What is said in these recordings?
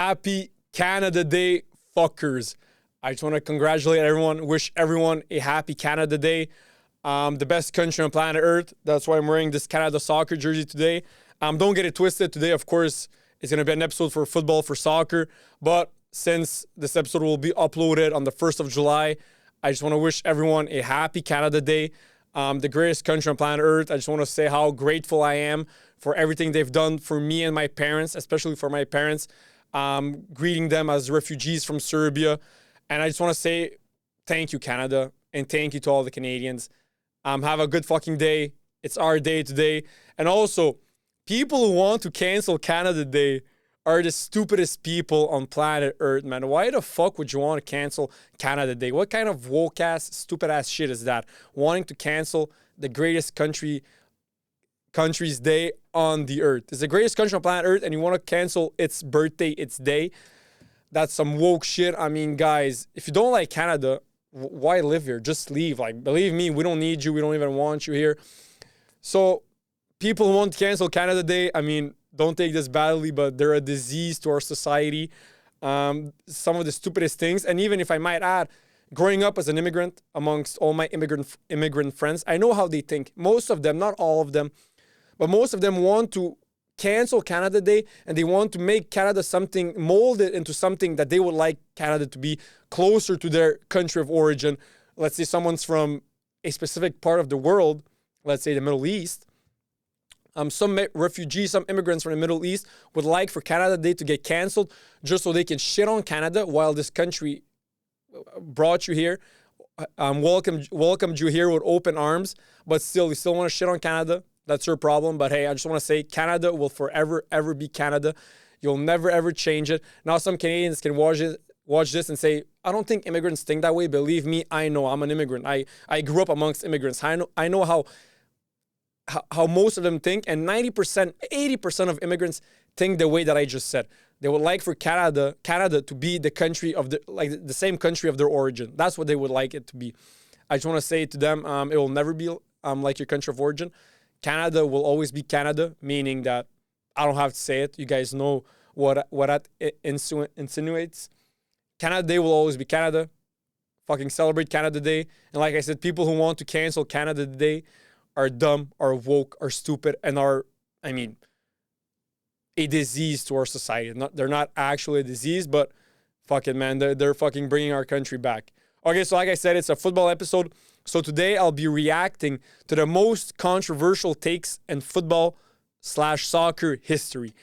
Happy Canada Day, fuckers. I just want to congratulate everyone, wish everyone a happy Canada Day. The best country on planet Earth. That's why I'm wearing this Canada soccer jersey today. Don't get it twisted. Today, of course, it's going to be an episode for football, for soccer. But since this episode will be uploaded on the 1st of July, I just want to wish everyone a happy Canada Day. The greatest country on planet Earth. I just want to say how grateful I am for everything they've done for me and my parents, especially for my parents. Greeting them as refugees from Serbia. And I just want to say thank you, Canada, and thank you to all the Canadians. Have a good fucking day. It's our day today. And also, people who want to cancel Canada Day are the stupidest people on planet Earth, man. Why the fuck would you want to cancel Canada Day? What kind of woke-ass, stupid-ass shit is that? Wanting to cancel the greatest country's day on the earth. It's the greatest country on planet Earth, and you want to cancel its birthday, its day. That's some woke shit. I mean, guys, if you don't like Canada, why live here? Just leave. Like, believe me, we don't need you. We don't even want you here. So, people who want to cancel Canada Day, I mean, don't take this badly, but they're a disease to our society. Some of the stupidest things. And even if I might add, growing up as an immigrant amongst all my immigrant friends, I know how they think. Most of them, not all of them, but most of them want to cancel Canada Day, and they want to make Canada something, mold it into something that they would like Canada to be closer to their country of origin. Let's say someone's from a specific part of the world, let's say the Middle East. Some refugees, some immigrants from the Middle East would like for Canada Day to get canceled just so they can shit on Canada while this country brought you here, welcomed you here with open arms, but still, you still want to shit on Canada. That's your problem. But hey, I just want to say Canada will forever, ever be Canada. You'll never, ever change it. Now, some Canadians can watch this and say, I don't think immigrants think that way. Believe me, I know. I'm an immigrant. I grew up amongst immigrants. I know how most of them think. And 90%, 80% of immigrants think the way that I just said. They would like for Canada to be the country of the same country of their origin. That's what they would like it to be. I just want to say to them, it will never be like your country of origin. Canada will always be Canada, meaning that I don't have to say it. You guys know what that insinuates. Canada Day will always be Canada. Fucking celebrate Canada Day. And like I said, people who want to cancel Canada Day are dumb, are woke, are stupid, and are, I mean, a disease to our society. They're not actually a disease, but fucking, man, they're fucking bringing our country back. Okay, so like I said, it's a football episode. So today I'll be reacting to the most controversial takes in football/soccer history.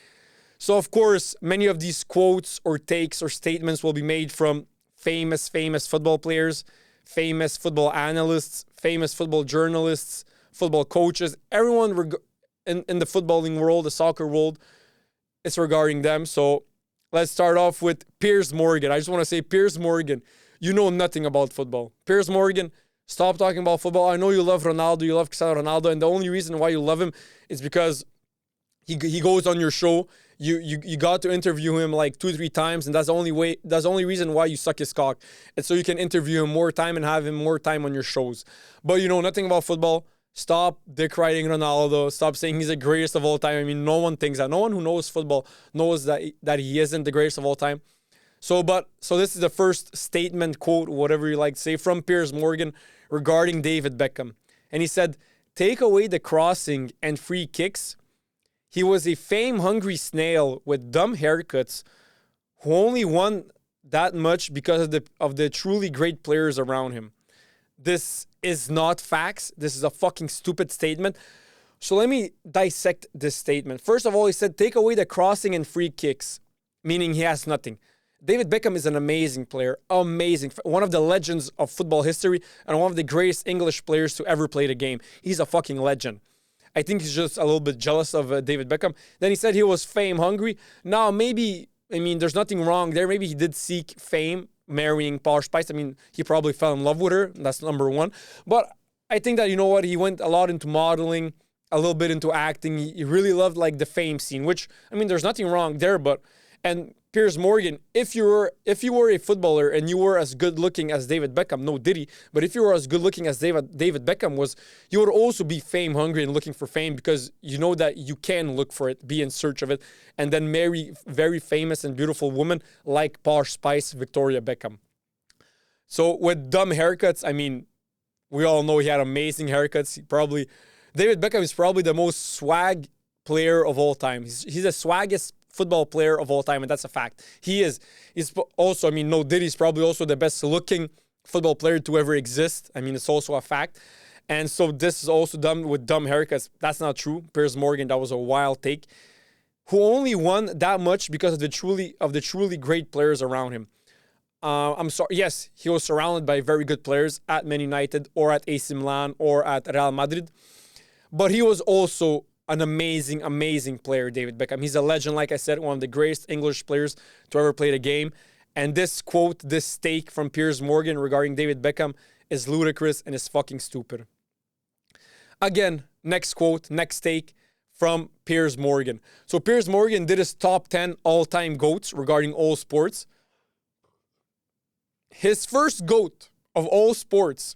So of course, many of these quotes or takes or statements will be made from famous football players, famous football analysts, famous football journalists, football coaches, everyone in the footballing world, the soccer world, it's regarding them. So let's start off with Piers Morgan. I just want to say, Piers Morgan, you know nothing about football. Piers Morgan, stop talking about football. I know you love Ronaldo, you love Cristiano Ronaldo, and the only reason why you love him is because he goes on your show. You got to interview him like 2-3 times, and that's the only reason why you suck his cock. And so you can interview him more time and have him more time on your shows. But you know nothing about football. Stop dick riding Ronaldo. Stop saying he's the greatest of all time. I mean, no one thinks that. No one who knows football knows that he isn't the greatest of all time. So this is the first statement, quote, whatever you like to say, from Piers Morgan regarding David Beckham. And he said, take away the crossing and free kicks. He was a fame-hungry snail with dumb haircuts who only won that much because of the truly great players around him. This is not facts. This is a fucking stupid statement. So let me dissect this statement. First of all, he said, take away the crossing and free kicks, meaning he has nothing. David Beckham is an amazing player, amazing. One of the legends of football history and one of the greatest English players to ever play the game. He's a fucking legend. I think he's just a little bit jealous of David Beckham. Then he said he was fame hungry. Now, maybe, I mean, there's nothing wrong there. Maybe he did seek fame, marrying Posh Spice. I mean, he probably fell in love with her. That's number one. But I think that, you know what, he went a lot into modeling, a little bit into acting. He really loved, like, the fame scene, which, I mean, there's nothing wrong there, and Piers Morgan, if you were a footballer and you were as good looking as David Beckham, no Diddy, but if you were as good looking as David Beckham was, you would also be fame hungry and looking for fame because you know that you can look for it, be in search of it, and then marry very famous and beautiful women like Posh Spice Victoria Beckham. So with dumb haircuts, I mean, we all know he had amazing haircuts. David Beckham is probably the most swag player of all time. He's the swaggest football player of all time, and that's a fact. He's also, I mean, no Diddy's probably also the best looking football player to ever exist. I mean, it's also a fact. And so this is also done with dumb haircuts. That's not true. Piers Morgan, that was a wild take. Who only won that much because of the truly great players around him. I'm sorry. Yes, he was surrounded by very good players at Man United or at AC Milan or at Real Madrid. But he was also an amazing, amazing player, David Beckham. He's a legend, like I said, one of the greatest English players to ever play the game. And this quote, this take from Piers Morgan regarding David Beckham is ludicrous and is fucking stupid. Again, next quote, next take from Piers Morgan. So Piers Morgan did his top 10 all-time GOATs regarding all sports. His first GOAT of all sports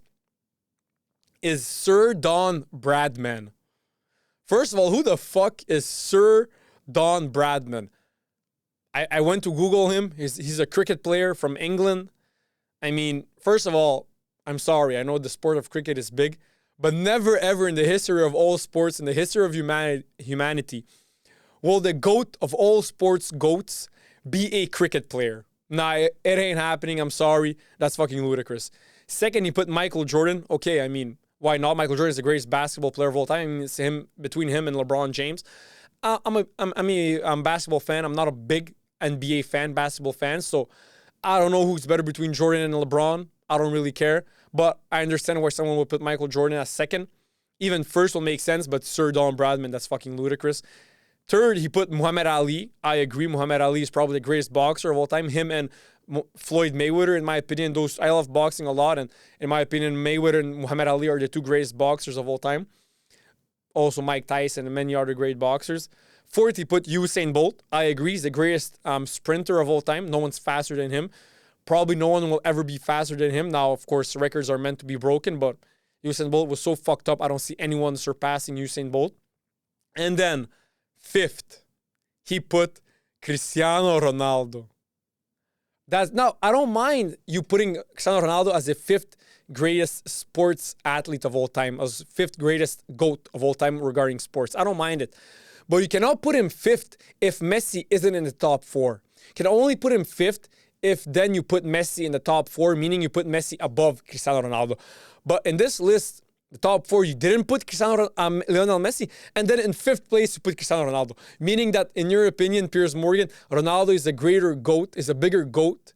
is Sir Don Bradman. First of all, who the fuck is Sir Don Bradman? I went to Google him. He's a cricket player from England. I mean, first of all, I'm sorry. I know the sport of cricket is big, but never ever in the history of all sports, in the history of humanity, will the GOAT of all sports GOATs be a cricket player. Nah, it ain't happening. I'm sorry. That's fucking ludicrous. Second, he put Michael Jordan. Okay, I mean, why not? Michael Jordan is the greatest basketball player of all time. I mean, it's between him and LeBron James. I'm a basketball fan. I'm not a big NBA fan, basketball fan. So I don't know who's better between Jordan and LeBron. I don't really care. But I understand why someone would put Michael Jordan as second. Even first will make sense, but Sir Don Bradman, that's fucking ludicrous. Third, he put Muhammad Ali. I agree. Muhammad Ali is probably the greatest boxer of all time. Him and Floyd Mayweather, in my opinion, I love boxing a lot. And in my opinion, Mayweather and Muhammad Ali are the two greatest boxers of all time. Also, Mike Tyson and many other great boxers. Fourth, he put Usain Bolt. I agree. He's the greatest sprinter of all time. No one's faster than him. Probably no one will ever be faster than him. Now, of course, records are meant to be broken, but Usain Bolt was so fucked up. I don't see anyone surpassing Usain Bolt. And then, fifth, he put Cristiano Ronaldo. Now, I don't mind you putting Cristiano Ronaldo as the fifth greatest sports athlete of all time, as fifth greatest GOAT of all time regarding sports. I don't mind it. But you cannot put him fifth if Messi isn't in the top four. You can only put him fifth if then you put Messi in the top four, meaning you put Messi above Cristiano Ronaldo. But in this list, the top four, you didn't put Lionel Messi, and then in fifth place, you put Cristiano Ronaldo. Meaning that, in your opinion, Piers Morgan, Ronaldo is a greater GOAT, is a bigger GOAT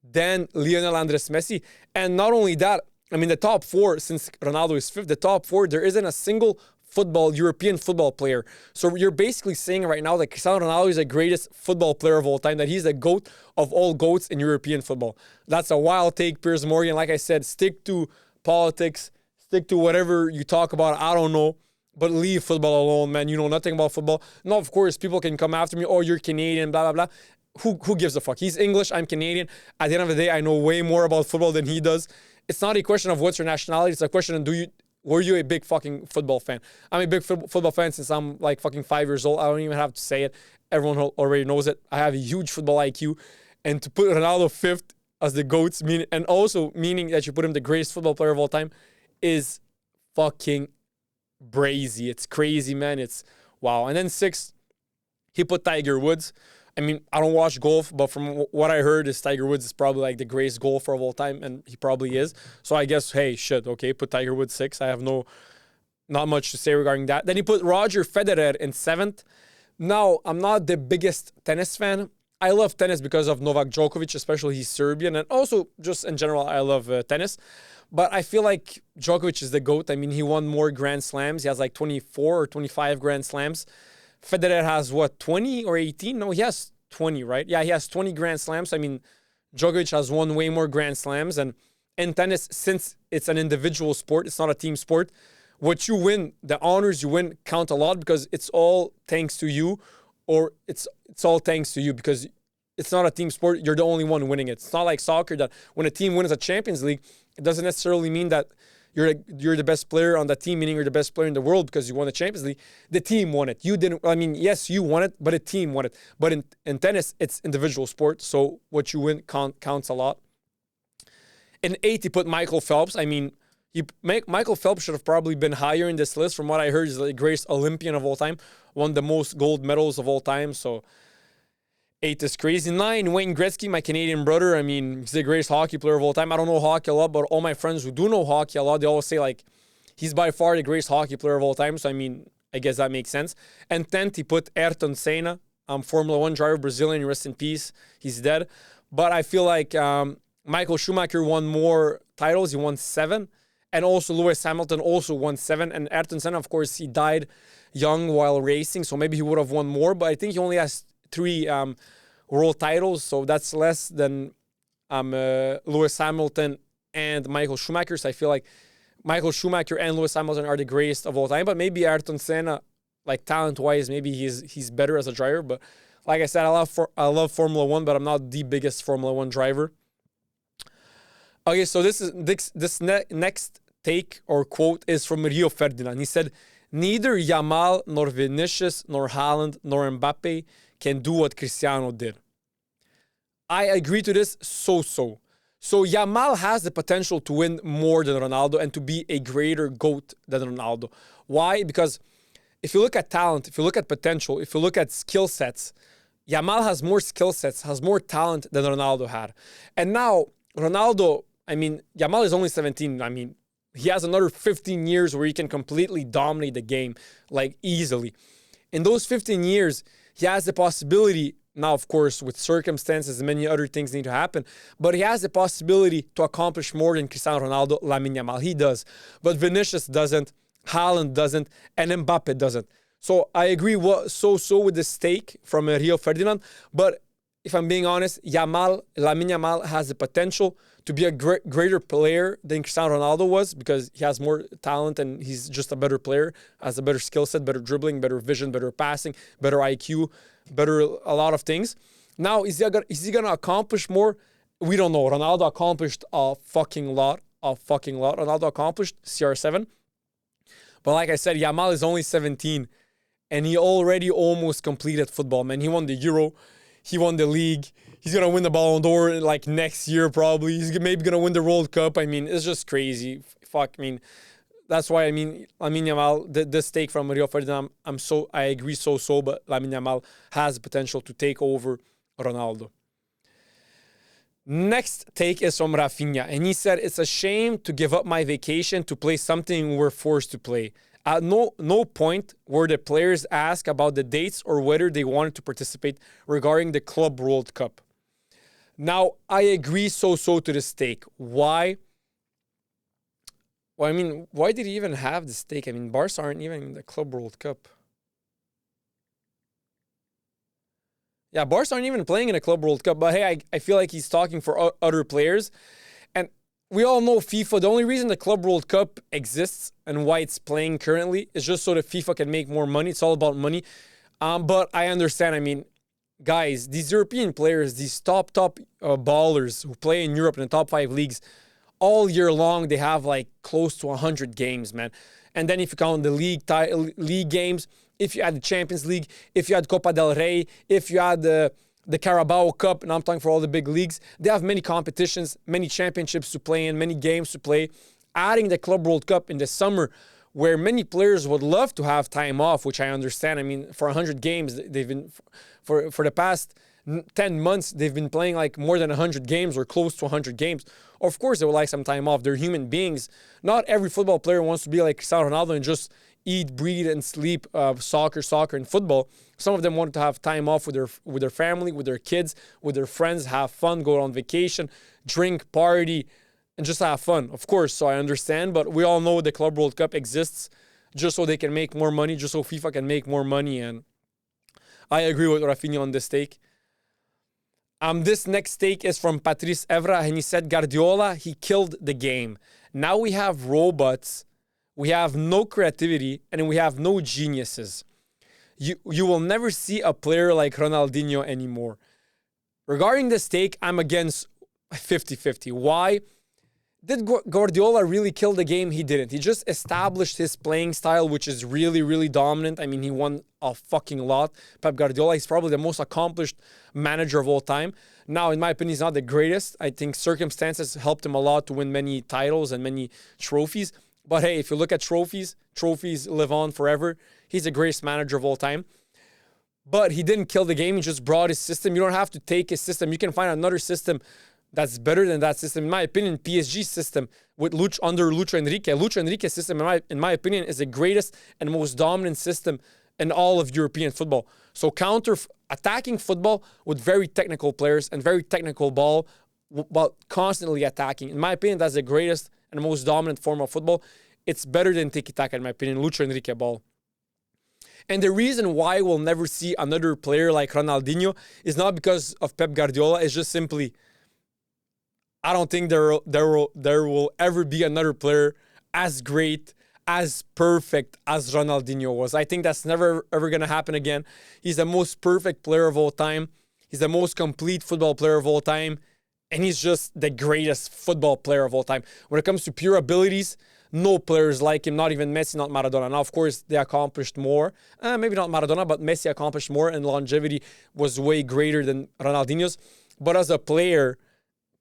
than Lionel Andres Messi. And not only that, I mean, the top four, since Ronaldo is fifth, the top four, there isn't a single European football player. So you're basically saying right now that Cristiano Ronaldo is the greatest football player of all time, that he's the GOAT of all GOATs in European football. That's a wild take, Piers Morgan. Like I said, stick to politics, stick to whatever you talk about. I don't know, but leave football alone, man. You know nothing about football. No, of course, people can come after me. Oh, you're Canadian, blah, blah, blah. Who gives a fuck? He's English, I'm Canadian. At the end of the day, I know way more about football than he does. It's not a question of what's your nationality. It's a question of were you a big fucking football fan? I'm a big football fan since I'm like fucking 5 years old. I don't even have to say it. Everyone already knows it. I have a huge football IQ. And to put Ronaldo fifth as the GOATs, and also meaning that you put him the greatest football player of all time, is fucking brazy. It's crazy, man. It's wow. And then sixth, he put Tiger Woods. I mean, I don't watch golf, but from what I heard, is Tiger Woods is probably like the greatest golfer of all time, and he probably is. So I guess, hey, shit, okay, put Tiger Woods sixth. I have not much to say regarding that. Then he put Roger Federer in seventh. Now, I'm not the biggest tennis fan. I love tennis because of Novak Djokovic, especially he's Serbian, and also just in general, I love tennis. But I feel like Djokovic is the GOAT. I mean, he won more Grand Slams. He has like 24 or 25 Grand Slams. Federer has, 20 or 18? No, he has 20, right? Yeah, he has 20 Grand Slams. I mean, Djokovic has won way more Grand Slams. And in tennis, since it's an individual sport, it's not a team sport, what you win, the honors you win count a lot because it's all thanks to you, or it's all thanks to you because it's not a team sport. You're the only one winning it. It's not like soccer that when a team wins a Champions League, it doesn't necessarily mean that you're the best player on that team, meaning you're the best player in the world because you won the Champions League. The team won it. You didn't. I mean, yes, you won it, but a team won it. But in tennis, it's individual sport, so what you win counts a lot. In 8, he put Michael Phelps. I mean, Michael Phelps should have probably been higher in this list. From what I heard, he's the greatest Olympian of all time, won the most gold medals of all time. So 8 is crazy. 9, Wayne Gretzky, my Canadian brother. I mean, he's the greatest hockey player of all time. I don't know hockey a lot, but all my friends who do know hockey a lot, they always say, like, he's by far the greatest hockey player of all time. So, I mean, I guess that makes sense. And 10th, he put Ayrton Senna, Formula 1 driver, Brazilian, rest in peace. He's dead. But I feel like Michael Schumacher won more titles. He won 7. And also Lewis Hamilton also won 7. And Ayrton Senna, of course, he died young while racing. So maybe he would have won more. But I think he only has 3 world titles, so that's less than Lewis Hamilton and Michael Schumacher. So I feel like Michael Schumacher and Lewis Hamilton are the greatest of all time. But maybe Ayrton Senna, like talent-wise, maybe he's better as a driver. But like I said, I love Formula 1, but I'm not the biggest Formula 1 driver. Okay, so this next take or quote is from Rio Ferdinand. He said, "Neither Yamal nor Vinicius nor Haaland nor Mbappe can do what Cristiano did." I agree to this so. So Yamal has the potential to win more than Ronaldo and to be a greater GOAT than Ronaldo. Why? Because if you look at talent, if you look at potential, if you look at skill sets, Yamal has more skill sets, has more talent than Ronaldo had. And now, Ronaldo, I mean, Yamal is only 17. I mean, he has another 15 years where he can completely dominate the game, like easily. In those 15 years, he has the possibility, now of course with circumstances and many other things need to happen, but he has the possibility to accomplish more than Cristiano Ronaldo, Lamine Yamal. He does. But Vinicius doesn't, Haaland doesn't, and Mbappe doesn't. So I agree so with the stake from Rio Ferdinand, but if I'm being honest, Lamine Yamal has the potential to be a greater player than Cristiano Ronaldo was because he has more talent and he's just a better player, has a better skill set, better dribbling, better vision, better passing, better IQ, better a lot of things. Now, is he gonna accomplish more? We don't know. Ronaldo accomplished a fucking lot. Ronaldo accomplished CR7. But like I said, Yamal is only 17 and he already almost completed football, man. He won the Euro. He won the league. He's going to win the Ballon d'Or like next year probably. He's maybe going to win the World Cup. I mean, it's just crazy. Fuck, I mean, that's why, I mean, Lamine Yamal, this take from Rio Ferdinand, I agree so, but Lamine Yamal has the potential to take over Ronaldo. Next take is from Rafinha, and he said, "It's a shame to give up my vacation to play something we're forced to play. At no point were the players asked about the dates or whether they wanted to participate regarding the Club World Cup." Now, I agree so to this take. Why? Well, I mean, why did he even have this take? I mean, Barca aren't even in the Club World Cup. Yeah, Barca aren't even playing in a Club World Cup. But hey, I feel like he's talking for other players. And we all know FIFA, the only reason the Club World Cup exists and why it's playing currently is just so that FIFA can make more money. It's all about money. But I understand, I mean, guys, these European players, these top ballers who play in Europe in the top 5 leagues, all year long, they have like close to 100 games, man. And then if you count the league games, if you add the Champions League, if you add Copa del Rey, if you add the Carabao Cup, and I'm talking for all the big leagues, they have many competitions, many championships to play in, many games to play. Adding the Club World Cup in the summer, where many players would love to have time off, which I understand. I mean, for 100 games, they've been, for the past 10 months, they've been playing like more than 100 games or close to 100 games. Of course, they would like some time off. They're human beings. Not every football player wants to be like Cristiano Ronaldo and just eat, breathe, and sleep soccer, and football. Some of them want to have time off with their family, with their kids, with their friends, have fun, go on vacation, drink, party, and just have fun. Of course, so I understand, but we all know the Club World Cup exists just so they can make more money, just so FIFA can make more money, and I agree with Rafinha on this take. This next take is from Patrice Evra, and he said, "Guardiola, he killed the game. Now we have robots, we have no creativity, and we have no geniuses. You will never see a player like Ronaldinho anymore." Regarding this take, I'm against 50-50. Why? Did Guardiola really kill the game? He didn't. He just established his playing style, which is really, really dominant. I mean, he won a fucking lot. Pep Guardiola, he's probably the most accomplished manager of all time. Now, in my opinion, he's not the greatest. I think circumstances helped him a lot to win many titles and many trophies. But hey, if you look at trophies live on forever. He's the greatest manager of all time. But he didn't kill the game. He just brought his system. You don't have to take his system. You can find another system that's better than that system. In my opinion, PSG's system with under Lucho Enrique's system, in my opinion, is the greatest and most dominant system in all of European football. So attacking football with very technical players and very technical ball, but constantly attacking. In my opinion, that's the greatest and most dominant form of football. It's better than tiki-taka, in my opinion, Lucho Enrique ball. And the reason why we'll never see another player like Ronaldinho is not because of Pep Guardiola. It's just simply, I don't think there will ever be another player as great, as perfect as Ronaldinho was. I think that's never ever going to happen again. He's the most perfect player of all time. He's the most complete football player of all time. And he's just the greatest football player of all time. When it comes to pure abilities, no players like him, not even Messi, not Maradona. Now, of course, they accomplished more. Maybe not Maradona, but Messi accomplished more, and longevity was way greater than Ronaldinho's. But as a player,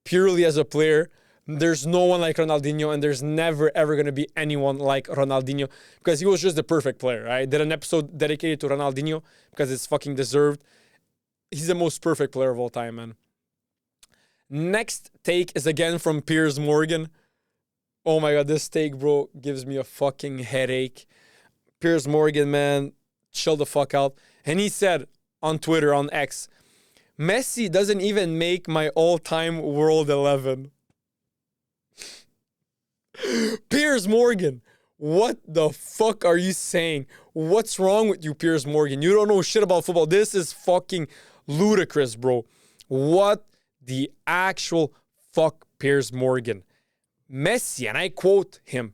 purely as a player, there's no one like Ronaldinho, and there's never, ever going to be anyone like Ronaldinho because he was just the perfect player. I did an episode dedicated to Ronaldinho because it's fucking deserved. He's the most perfect player of all time, man. Next take is again from Piers Morgan. Oh my God, this take, bro, gives me a fucking headache. Piers Morgan, man, chill the fuck out. And he said on Twitter, on X, Messi doesn't even make my all-time World 11. Piers Morgan, what the fuck are you saying? What's wrong with you, Piers Morgan? You don't know shit about football. This is fucking ludicrous, bro. What the actual fuck, Piers Morgan? Messi, and I quote him,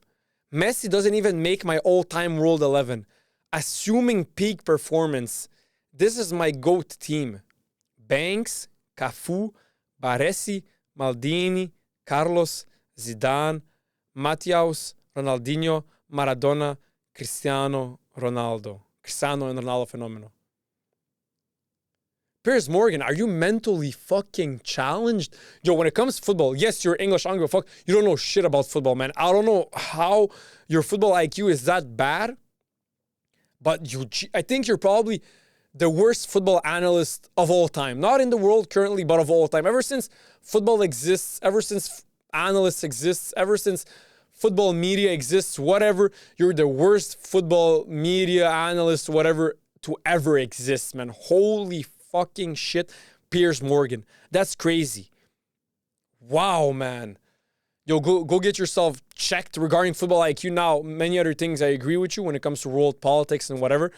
Messi doesn't even make my all-time World 11. Assuming peak performance, this is my GOAT team. Banks, Cafu, Baresi, Maldini, Carlos, Zidane, Matias, Ronaldinho, Maradona, Cristiano Ronaldo. Cristiano and Ronaldo phenomenal. Piers Morgan, are you mentally fucking challenged? Yo, when it comes to football, yes, you're English, I don't give a fuck. You don't know shit about football, man. I don't know how your football IQ is that bad, but I think you're probably the worst football analyst of all time. Not in the world currently, but of all time. Ever since football exists, ever since analysts exist, ever since football media exists, whatever, you're the worst football media analyst, whatever, to ever exist, man. Holy fucking shit, Piers Morgan. That's crazy. Wow, man. Yo, go get yourself checked regarding football IQ. Now, many other things I agree with you when it comes to world politics and whatever.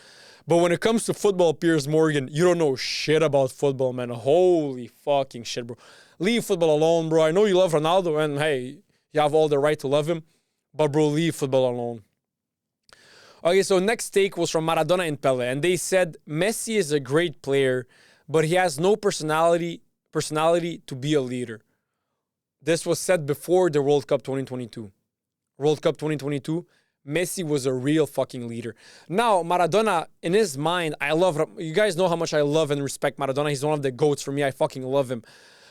But when it comes to football, Piers Morgan, you don't know shit about football, man. Holy fucking shit, bro. Leave football alone, bro. I know you love Ronaldo, and hey, you have all the right to love him. But, bro, leave football alone. Okay, so next take was from Maradona and Pele. And they said, Messi is a great player, but he has no personality to be a leader. This was said before the World Cup 2022. World Cup 2022, Messi was a real fucking leader. Now, Maradona, in his mind, you guys know how much I love and respect Maradona. He's one of the GOATs for me. I fucking love him.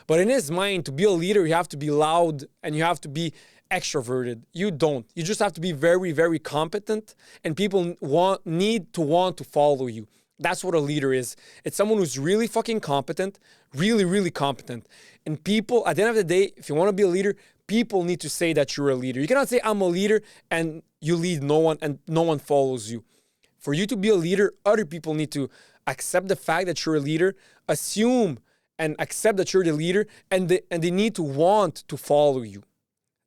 But in his mind, to be a leader, you have to be loud and you have to be extroverted. You don't. You just have to be very, very competent, and people need to want to follow you. That's what a leader is. It's someone who's really fucking competent, really, really competent. And people, at the end of the day, if you want to be a leader, people need to say that you're a leader. You cannot say, I'm a leader, and you lead no one, and no one follows you. For you to be a leader, other people need to accept the fact that you're a leader, assume and accept that you're the leader, and they need to want to follow you.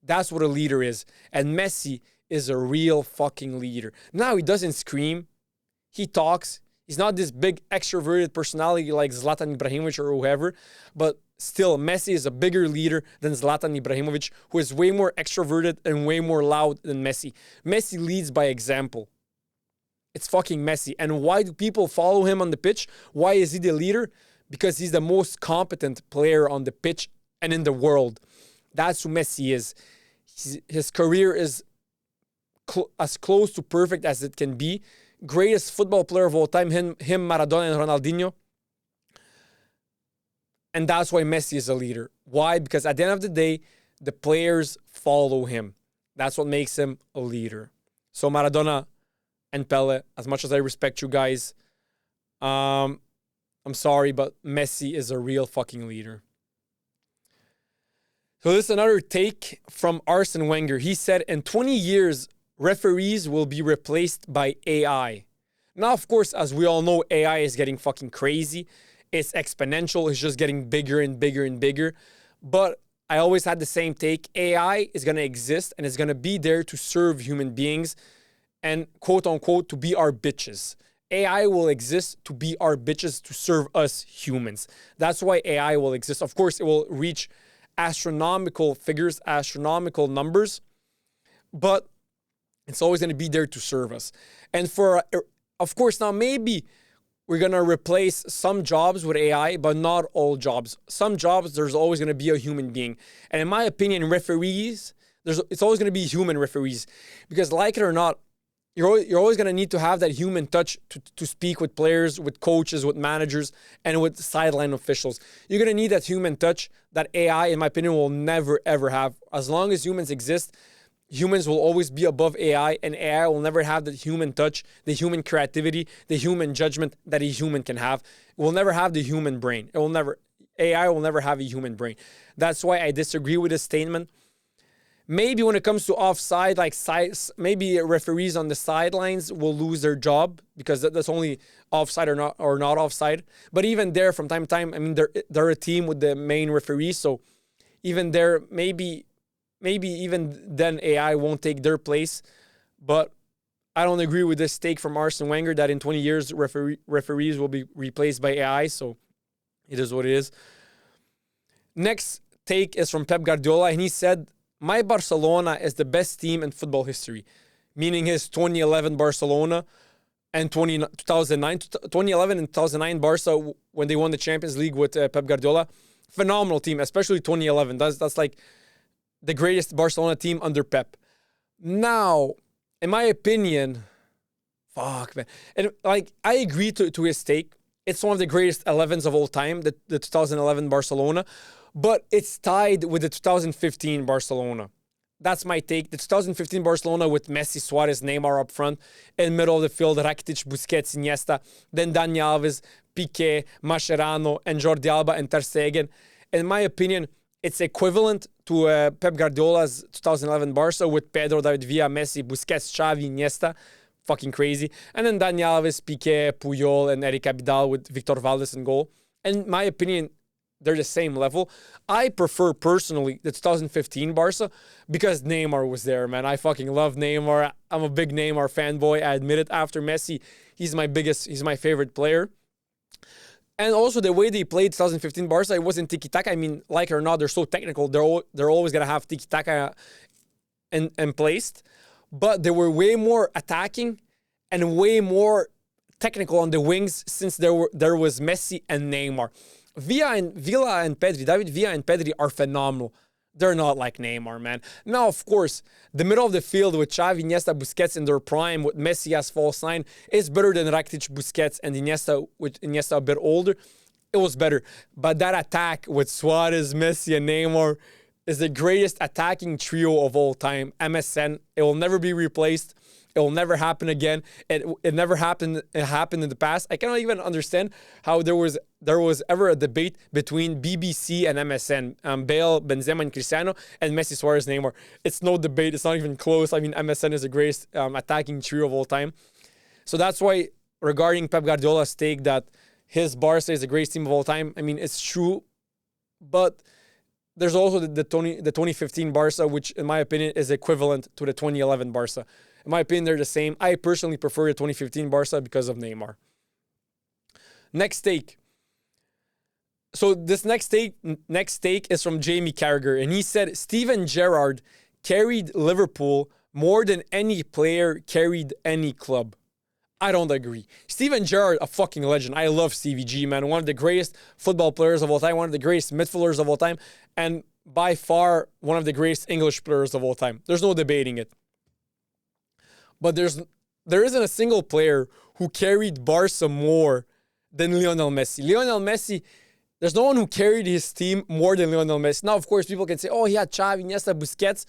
That's what a leader is. And Messi is a real fucking leader. Now, he doesn't scream. He talks. He's not this big extroverted personality like Zlatan Ibrahimovic or whoever. But still, Messi is a bigger leader than Zlatan Ibrahimovic, who is way more extroverted and way more loud than Messi. Messi leads by example. It's fucking Messi. And why do people follow him on the pitch? Why is he the leader? because he's the most competent player on the pitch and in the world. That's who Messi is. His career is as close to perfect as it can be. Greatest football player of all time, him, Maradona, and Ronaldinho. And that's why Messi is a leader. Why? Because at the end of the day, the players follow him. That's what makes him a leader. So Maradona and Pele, as much as I respect you guys, I'm sorry, but Messi is a real fucking leader. So this is another take from Arsene Wenger. He said, in 20 years, referees will be replaced by AI. Now, of course, as we all know, AI is getting fucking crazy. It's exponential. It's just getting bigger and bigger and bigger. But I always had the same take. AI is going to exist and it's going to be there to serve human beings and, quote unquote, to be our bitches. AI will exist to be our bitches, to serve us humans. That's why AI will exist. Of course, it will reach astronomical figures, astronomical numbers, but it's always going to be there to serve us. And of course, now maybe we're going to replace some jobs with AI, but not all jobs. Some jobs, there's always going to be a human being. And in my opinion, referees, it's always going to be human referees. Because like it or not, you're always going to need to have that human touch to speak with players, with coaches, with managers, and with sideline officials. You're going to need that human touch that AI, in my opinion, will never, ever have. As long as humans exist, humans will always be above AI, and AI will never have the human touch, the human creativity, the human judgment that a human can have. It will never have the human brain. AI will never have a human brain. That's why I disagree with this statement. Maybe when it comes to offside, maybe referees on the sidelines will lose their job because that's only offside or not offside. But even there, from time to time, I mean, they're a team with the main referee, so even there, maybe even then AI won't take their place. But I don't agree with this take from Arsene Wenger that in 20 years referees will be replaced by AI. So it is what it is. Next take is from Pep Guardiola, and he said, my Barcelona is the best team in football history, meaning his 2011 Barcelona and 2011 and 2009 Barca when they won the Champions League with Pep Guardiola. Phenomenal team, especially 2011. That's like the greatest Barcelona team under Pep. Now, in my opinion, fuck, man. And like, I agree to his take. It's one of the greatest 11s of all time, the 2011 Barcelona. But it's tied with the 2015 Barcelona. That's my take. The 2015 Barcelona with Messi, Suarez, Neymar up front. In middle of the field, Rakitic, Busquets, Iniesta. Then Dani Alves, Piqué, Mascherano, and Jordi Alba and Ter Stegen. In my opinion, it's equivalent to Pep Guardiola's 2011 Barca with Pedro, David Villa, Messi, Busquets, Xavi, Iniesta. Fucking crazy. And then Dani Alves, Piqué, Puyol, and Eric Abidal with Victor Valdes in goal. In my opinion, they're the same level. I prefer, personally, the 2015 Barca because Neymar was there, man. I fucking love Neymar. I'm a big Neymar fanboy. I admit it. After Messi, he's my favorite player. And also the way they played 2015 Barca, it wasn't tiki-taka. I mean, like it or not, they're so technical. They're always going to have tiki-taka in placed. But they were way more attacking and way more technical on the wings since there was Messi and Neymar. Villa and Pedri, David Villa and Pedri are phenomenal. They're not like Neymar, man. Now, of course, the middle of the field with Xavi, Iniesta, Busquets in their prime, with Messi as false nine, is better than Rakitic, Busquets, and Iniesta, with Iniesta a bit older. It was better. But that attack with Suarez, Messi, and Neymar is the greatest attacking trio of all time. MSN, it will never be replaced. It will never happen again. It never happened. It happened in the past. I cannot even understand how there was ever a debate between BBC and MSN, Bale, Benzema, and Cristiano, and Messi, Suarez, Neymar. It's no debate. It's not even close. I mean, MSN is the greatest attacking trio of all time. So that's why, regarding Pep Guardiola's take that his Barca is the greatest team of all time, I mean, it's true, but there's also the 2015 Barca, which in my opinion is equivalent to the 2011 Barca. In my opinion, they're the same. I personally prefer the 2015 Barca because of Neymar. Next take. So this next take is from Jamie Carragher, and he said Steven Gerrard carried Liverpool more than any player carried any club. I don't agree. Steven Gerrard, a fucking legend. I love Stevie G, man. One of the greatest football players of all time, one of the greatest midfielders of all time, and by far one of the greatest English players of all time. There's no debating it. But there isn't a single player who carried Barca more than Lionel Messi. Lionel Messi, there's no one who carried his team more than Lionel Messi. Now, of course, people can say, oh, he had Xavi, Iniesta, Busquets.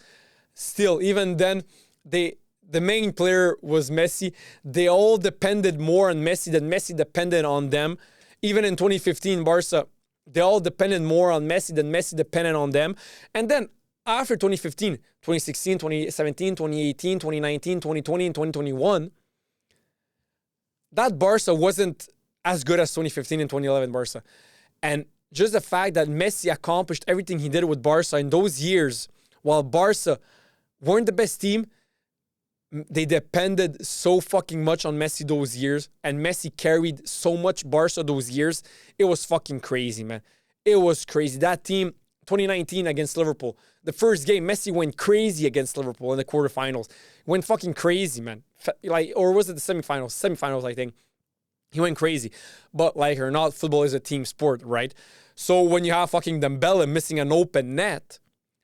Still, even then, the main player was Messi. They all depended more on Messi than Messi depended on them. Even in 2015, Barca, they all depended more on Messi than Messi depended on them. And then after 2015, 2016, 2017, 2018, 2019, 2020, and 2021, that Barca wasn't as good as 2015 and 2011 Barca. And just the fact that Messi accomplished everything he did with Barca in those years, while Barca weren't the best team, they depended so fucking much on Messi those years, and Messi carried so much Barca those years. It was fucking crazy, man. It was crazy. That team, 2019 against Liverpool, the first game, Messi went crazy against Liverpool in the quarterfinals. Went fucking crazy, man. Like, or was it the semifinals? Semifinals, I think. He went crazy. But like or not, football is a team sport, right? So when you have fucking Dembele missing an open net,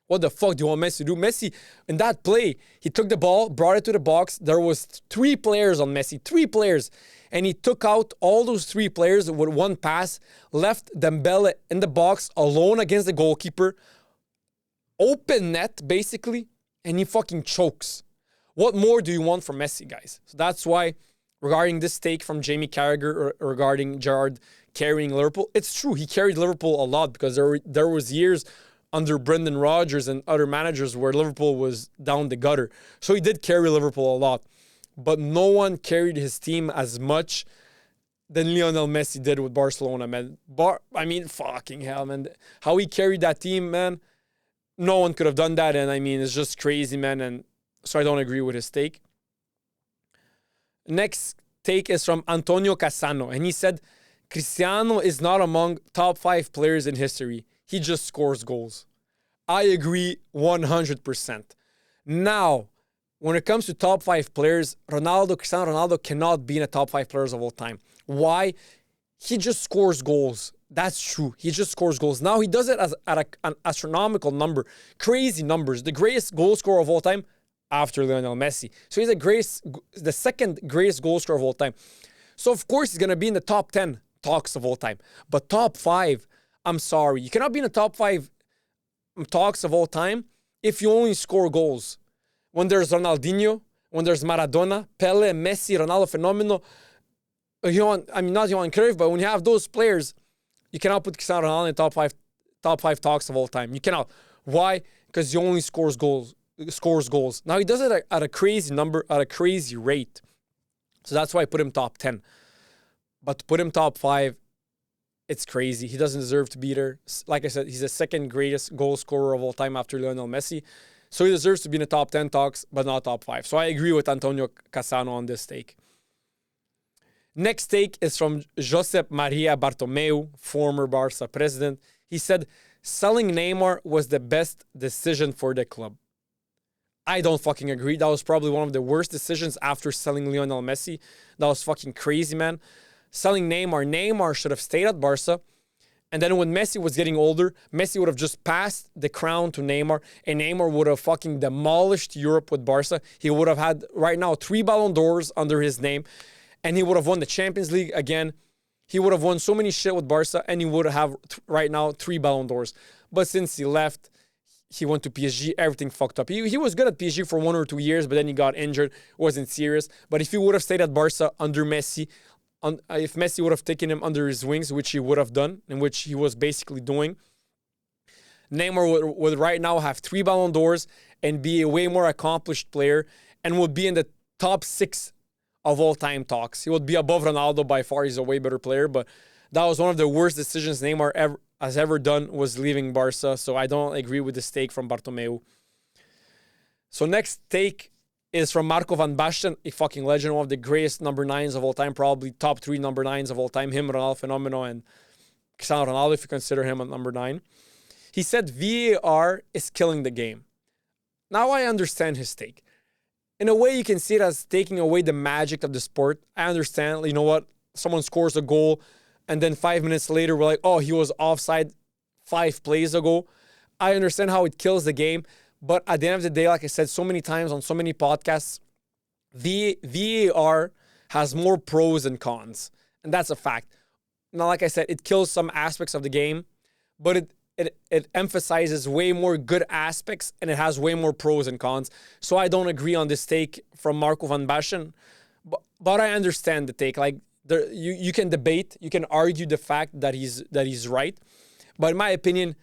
what the fuck do you want Messi to do? Messi, in that play, he took the ball, brought it to the box. There was 3 players on Messi, 3 players. And he took out all those 3 players with one pass, left Dembele in the box alone against the goalkeeper. Open net, basically, and he fucking chokes. What more do you want from Messi, guys? So that's why, regarding this take from Jamie Carragher regarding Gerrard carrying Liverpool, it's true. He carried Liverpool a lot because there was years under Brendan Rodgers and other managers where Liverpool was down the gutter. So he did carry Liverpool a lot. But no one carried his team as much than Lionel Messi did with Barcelona, man. I mean, fucking hell, man. How he carried that team, man, no one could have done that. And I mean, it's just crazy, man. And so I don't agree with his take. Next take is from Antonio Cassano. And he said, Cristiano is not among top 5 players in history. He just scores goals. I agree 100%. Now, when it comes to top 5 players, Cristiano Ronaldo cannot be in the top 5 players of all time. Why? He just scores goals. That's true. He just scores goals. Now, he does it at an astronomical number. Crazy numbers. The greatest goal scorer of all time after Lionel Messi. So he's the second greatest goal scorer of all time. So, of course, he's going to be in the top 10 talks of all time. But top 5, I'm sorry. You cannot be in the top 5 talks of all time if you only score goals. When there's Ronaldinho, when there's Maradona, Pele, Messi, Ronaldo, Fenomeno, not Johan Cruyff, but when you have those players, you cannot put Cristiano Ronaldo in the top five talks of all time. You cannot. Why? Because he only scores goals. Now he does it at a crazy number, at a crazy rate. So that's why I put him top 10. But to put him top 5, it's crazy. He doesn't deserve to be there. Like I said, he's the second greatest goal scorer of all time after Lionel Messi. So he deserves to be in the top 10 talks, but not top 5. So I agree with Antonio Cassano on this take. Next take is from Josep Maria Bartomeu, former Barca president. He said, selling Neymar was the best decision for the club. I don't fucking agree. That was probably one of the worst decisions after selling Lionel Messi. That was fucking crazy, man. Selling Neymar should have stayed at Barca. And then when Messi was getting older, Messi would have just passed the crown to Neymar, and Neymar would have fucking demolished Europe with Barca. He would have had, right now, 3 Ballon d'Ors under his name, and he would have won the Champions League again. He would have won so many shit with Barca, and he would have, right now, 3 Ballon d'Ors. But since he left, he went to PSG, everything fucked up. He was good at PSG for 1 or 2 years, but then he got injured, wasn't serious. But if he would have stayed at Barca under Messi, if Messi would have taken him under his wings, which he would have done, and which he was basically doing, Neymar would right now have 3 Ballon d'Ors and be a way more accomplished player and would be in the top 6 of all-time talks. He would be above Ronaldo by far. He's a way better player, but that was one of the worst decisions Neymar has ever done, was leaving Barca. So I don't agree with this take from Bartomeu. So next take is from Marco van Basten, a fucking legend, one of the greatest number 9s of all time, probably top 3 number 9s of all time. Him, Ronaldo, Fenomeno, and Cristiano Ronaldo, if you consider him a number 9. He said VAR is killing the game. Now I understand his take. in a way, you can see it as taking away the magic of the sport. I understand, you know what? Someone scores a goal, and then 5 minutes later, we're like, oh, he was offside 5 plays ago. I understand how it kills the game. But at the end of the day, like I said so many times on so many podcasts, VAR has more pros than cons. And that's a fact. Now, like I said, it kills some aspects of the game, but it emphasizes way more good aspects, and it has way more pros and cons. So I don't agree on this take from Marco van Basten, but I understand the take. Like you can debate, you can argue the fact that he's right, but in my opinion,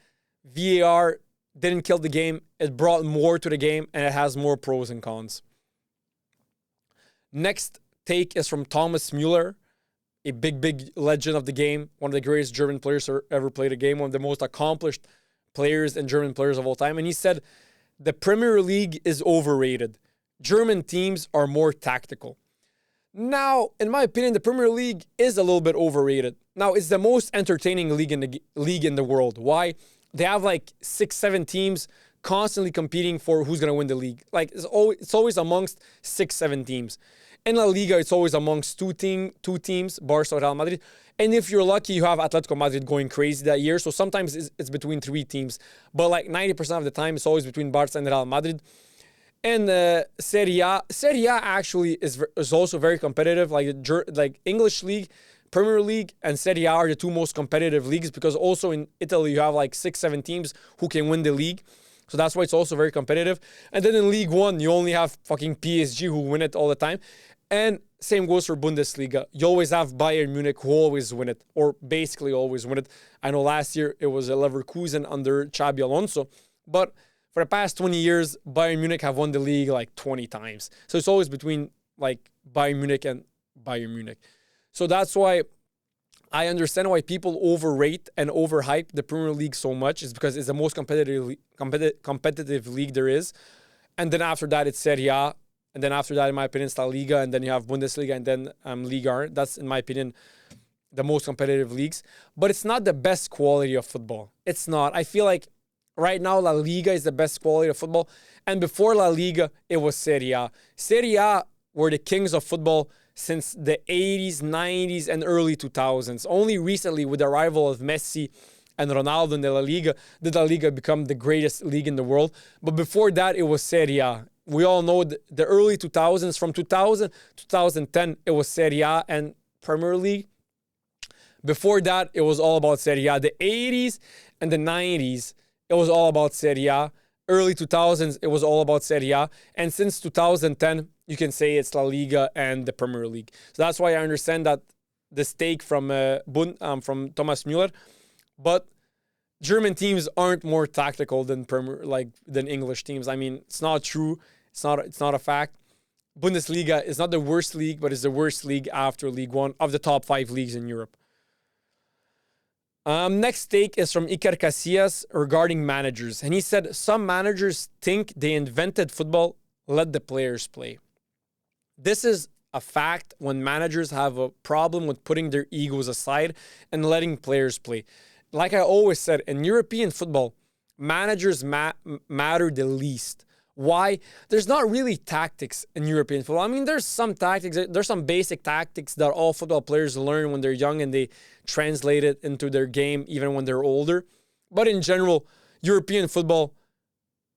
VAR didn't kill the game. It brought more to the game, and it has more pros and cons. Next take is from Thomas Müller, a big legend of the game, one of the greatest German players to ever play the game, one of the most accomplished players and German players of all time. And he said, the Premier League is overrated. German teams are more tactical. Now, in my opinion, the Premier League is a little bit overrated. Now, it's the most entertaining league in the world. Why? They have like 6-7 teams constantly competing for who's going to win the league. Like it's always amongst 6-7 teams. In La Liga, it's always amongst two teams, Barca or Real Madrid. And if you're lucky, you have Atletico Madrid going crazy that year. So sometimes it's between 3 teams. But like 90% of the time, it's always between Barca and Real Madrid. And Serie A actually is also very competitive. Like English League, Premier League, and Serie A are the 2 most competitive leagues, because also in Italy, you have like 6-7 teams who can win the league. So that's why it's also very competitive. And then in League 1, you only have fucking PSG who win it all the time. And same goes for Bundesliga. You always have Bayern Munich who always win it, or basically always win it. I know last year it was Leverkusen under Xabi Alonso. But for the past 20 years, Bayern Munich have won the league like 20 times. So it's always between like Bayern Munich and Bayern Munich. So that's why I understand why people overrate and overhype the Premier League so much. It's because it's the most competitive league there is. And then after that, it's Serie A. And then after that, in my opinion, it's La Liga. And then you have Bundesliga and then Liga 1. That's, in my opinion, the most competitive leagues. But it's not the best quality of football. It's not. I feel like right now, La Liga is the best quality of football. And before La Liga, it was Serie A. Serie A were the kings of football since the 80s, 90s, and early 2000s. Only recently, with the arrival of Messi and Ronaldo in the La Liga, did La Liga become the greatest league in the world. But before that, it was Serie A. We all know the early 2000s, from 2000 to 2010, it was Serie A and Premier League. Before that, it was all about Serie A. The 80s and the 90s, it was all about Serie A. Early 2000s, it was all about Serie A. And since 2010, you can say it's La Liga and the Premier League. So that's why I understand that the stake from Thomas Müller. But German teams aren't more tactical than English teams. I mean, it's not true. It's not a fact. Bundesliga is not the worst league, but it's the worst league after League 1 of the top 5 leagues in Europe. Next take is from Iker Casillas regarding managers. And he said, some managers think they invented football, let the players play. This is a fact when managers have a problem with putting their egos aside and letting players play. Like I always said, in European football, managers matter the least. Why? There's not really tactics in European football. I mean, there's some tactics. There's some basic tactics that all football players learn when they're young and they translate it into their game even when they're older. But in general, European football,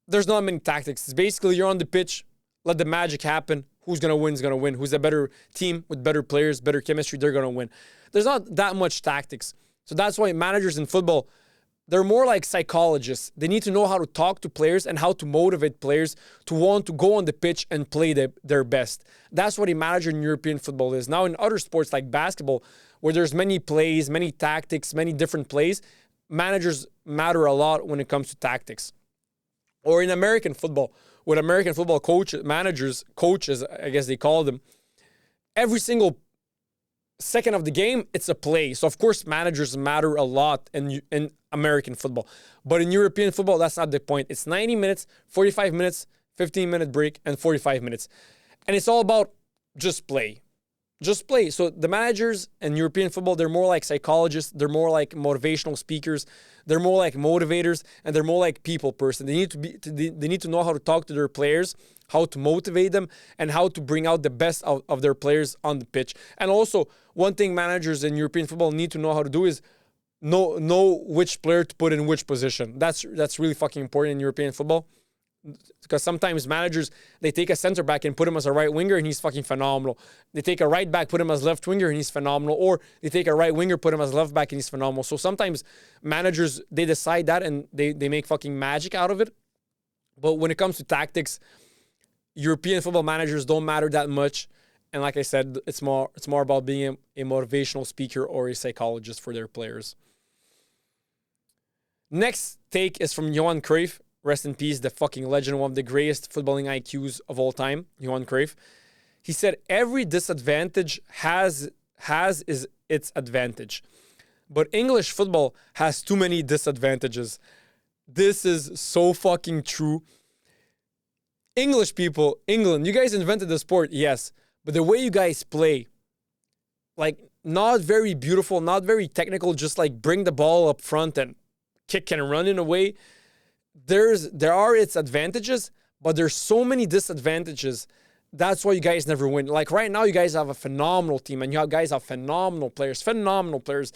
there's not many tactics. It's basically you're on the pitch, let the magic happen. Who's going to win is going to win. Who's a better team with better players, better chemistry, they're going to win. There's not that much tactics. So that's why managers in football, they're more like psychologists. They need to know how to talk to players and how to motivate players to want to go on the pitch and play their best. That's what a manager in European football is. Now in other sports like basketball, where there's many plays, many tactics, many different plays, managers matter a lot when it comes to tactics. Or in American football, with American football coaches, I guess they call them, every single second of the game, it's a play. So, of course, managers matter a lot in American football. But in European football, that's not the point. It's 90 minutes, 45 minutes, 15-minute break, and 45 minutes. And it's all about just play. Just play. So the managers in European football, they're more like psychologists, they're more like motivational speakers, they're more like motivators, and they're more like people person. They need to know how to talk to their players, how to motivate them, and how to bring out the best of their players on the pitch. And also, one thing managers in European football need to know how to do is know which player to put in which position. That's really fucking important in European football. Because sometimes managers, they take a center back and put him as a right winger and he's fucking phenomenal. They take a right back, put him as left winger and he's phenomenal. Or they take a right winger, put him as left back and he's phenomenal. So sometimes managers, they decide that and they make fucking magic out of it. But when it comes to tactics, European football managers don't matter that much. And like I said, it's more about being a motivational speaker or a psychologist for their players. Next take is from Johan Cruyff. Rest in peace, the fucking legend, one of the greatest footballing IQs of all time, Johan Cruyff. He said, every disadvantage has its advantage. But English football has too many disadvantages. This is so fucking true. English people, England, you guys invented the sport, yes. But the way you guys play, like, not very beautiful, not very technical, just like bring the ball up front and kick and run in a way. There are its advantages, but there's so many disadvantages. That's why you guys never win. Like right now, you guys have a phenomenal team, and you guys have phenomenal players.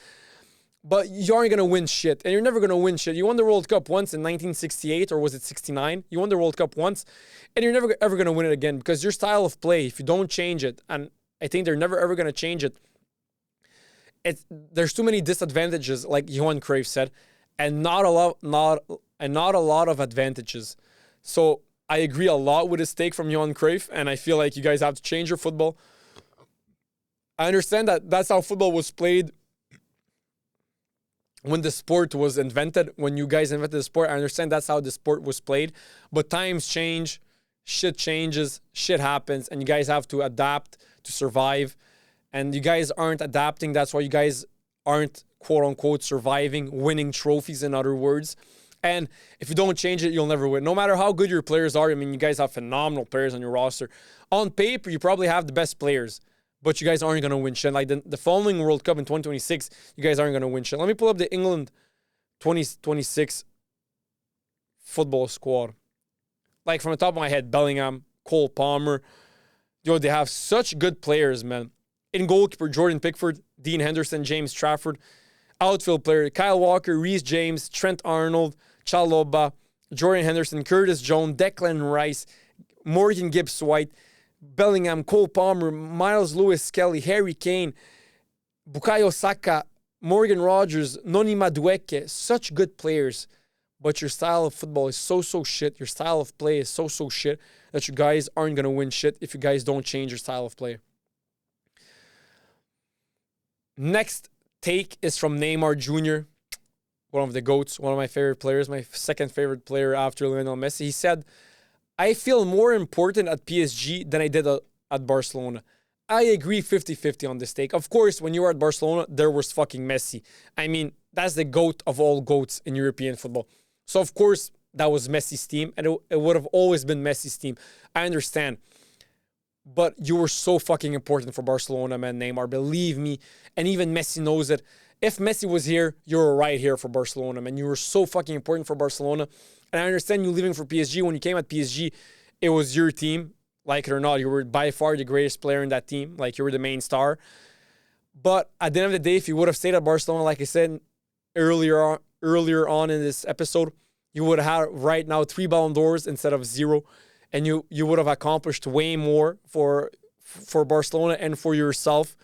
But you aren't gonna win shit, and you're never gonna win shit. You won the World Cup once in 1968, or was it 69? You won the World Cup once, and you're never ever gonna win it again because your style of play, if you don't change it, and I think they're never ever gonna change it. There's too many disadvantages, like Johan Cruyff said, and not a lot of advantages. So I agree a lot with his take from Johan Cruyff, and I feel like you guys have to change your football. I understand that that's how football was played when the sport was invented. When you guys invented the sport, I understand that's how the sport was played. But times change, shit changes, shit happens, and you guys have to adapt to survive. And you guys aren't adapting. That's why you guys aren't, quote unquote, surviving, winning trophies, in other words. And if you don't change it, you'll never win. No matter how good your players are, I mean, you guys have phenomenal players on your roster. On paper, you probably have the best players, but you guys aren't going to win shit. Like the following World Cup in 2026, you guys aren't going to win shit. Let me pull up the England 2026 football squad. Like from the top of my head, Bellingham, Cole Palmer. Yo, they have such good players, man. In goalkeeper, Jordan Pickford, Dean Henderson, James Trafford. Outfield player, Kyle Walker, Reece James, Trent Arnold, Chalobah, Jordan Henderson, Curtis Jones, Declan Rice, Morgan Gibbs-White, Bellingham, Cole Palmer, Miles Lewis-Skelly, Harry Kane, Bukayo Saka, Morgan Rogers, Noni Madueke. Such good players. But your style of football is so shit. Your style of play is so shit that you guys aren't going to win shit if you guys don't change your style of play. Next take is from Neymar Jr., one of the GOATs, one of my favorite players, my second favorite player after Lionel Messi. He said, I feel more important at PSG than I did at Barcelona. I agree 50-50 on this take. Of course, when you were at Barcelona, there was fucking Messi. I mean, that's the GOAT of all GOATs in European football. So, of course, that was Messi's team, and it would have always been Messi's team. I understand. But you were so fucking important for Barcelona, man, Neymar. Believe me. And even Messi knows it. If Messi was here, you were right here for Barcelona, man. You were so fucking important for Barcelona. And I understand you leaving for PSG. When you came at PSG, it was your team. Like it or not, you were by far the greatest player in that team. Like, you were the main star. But at the end of the day, if you would have stayed at Barcelona, like I said earlier on in this episode, you would have had right now 3 Ballon d'Ors instead of 0. And you would have accomplished way more for Barcelona and for yourself.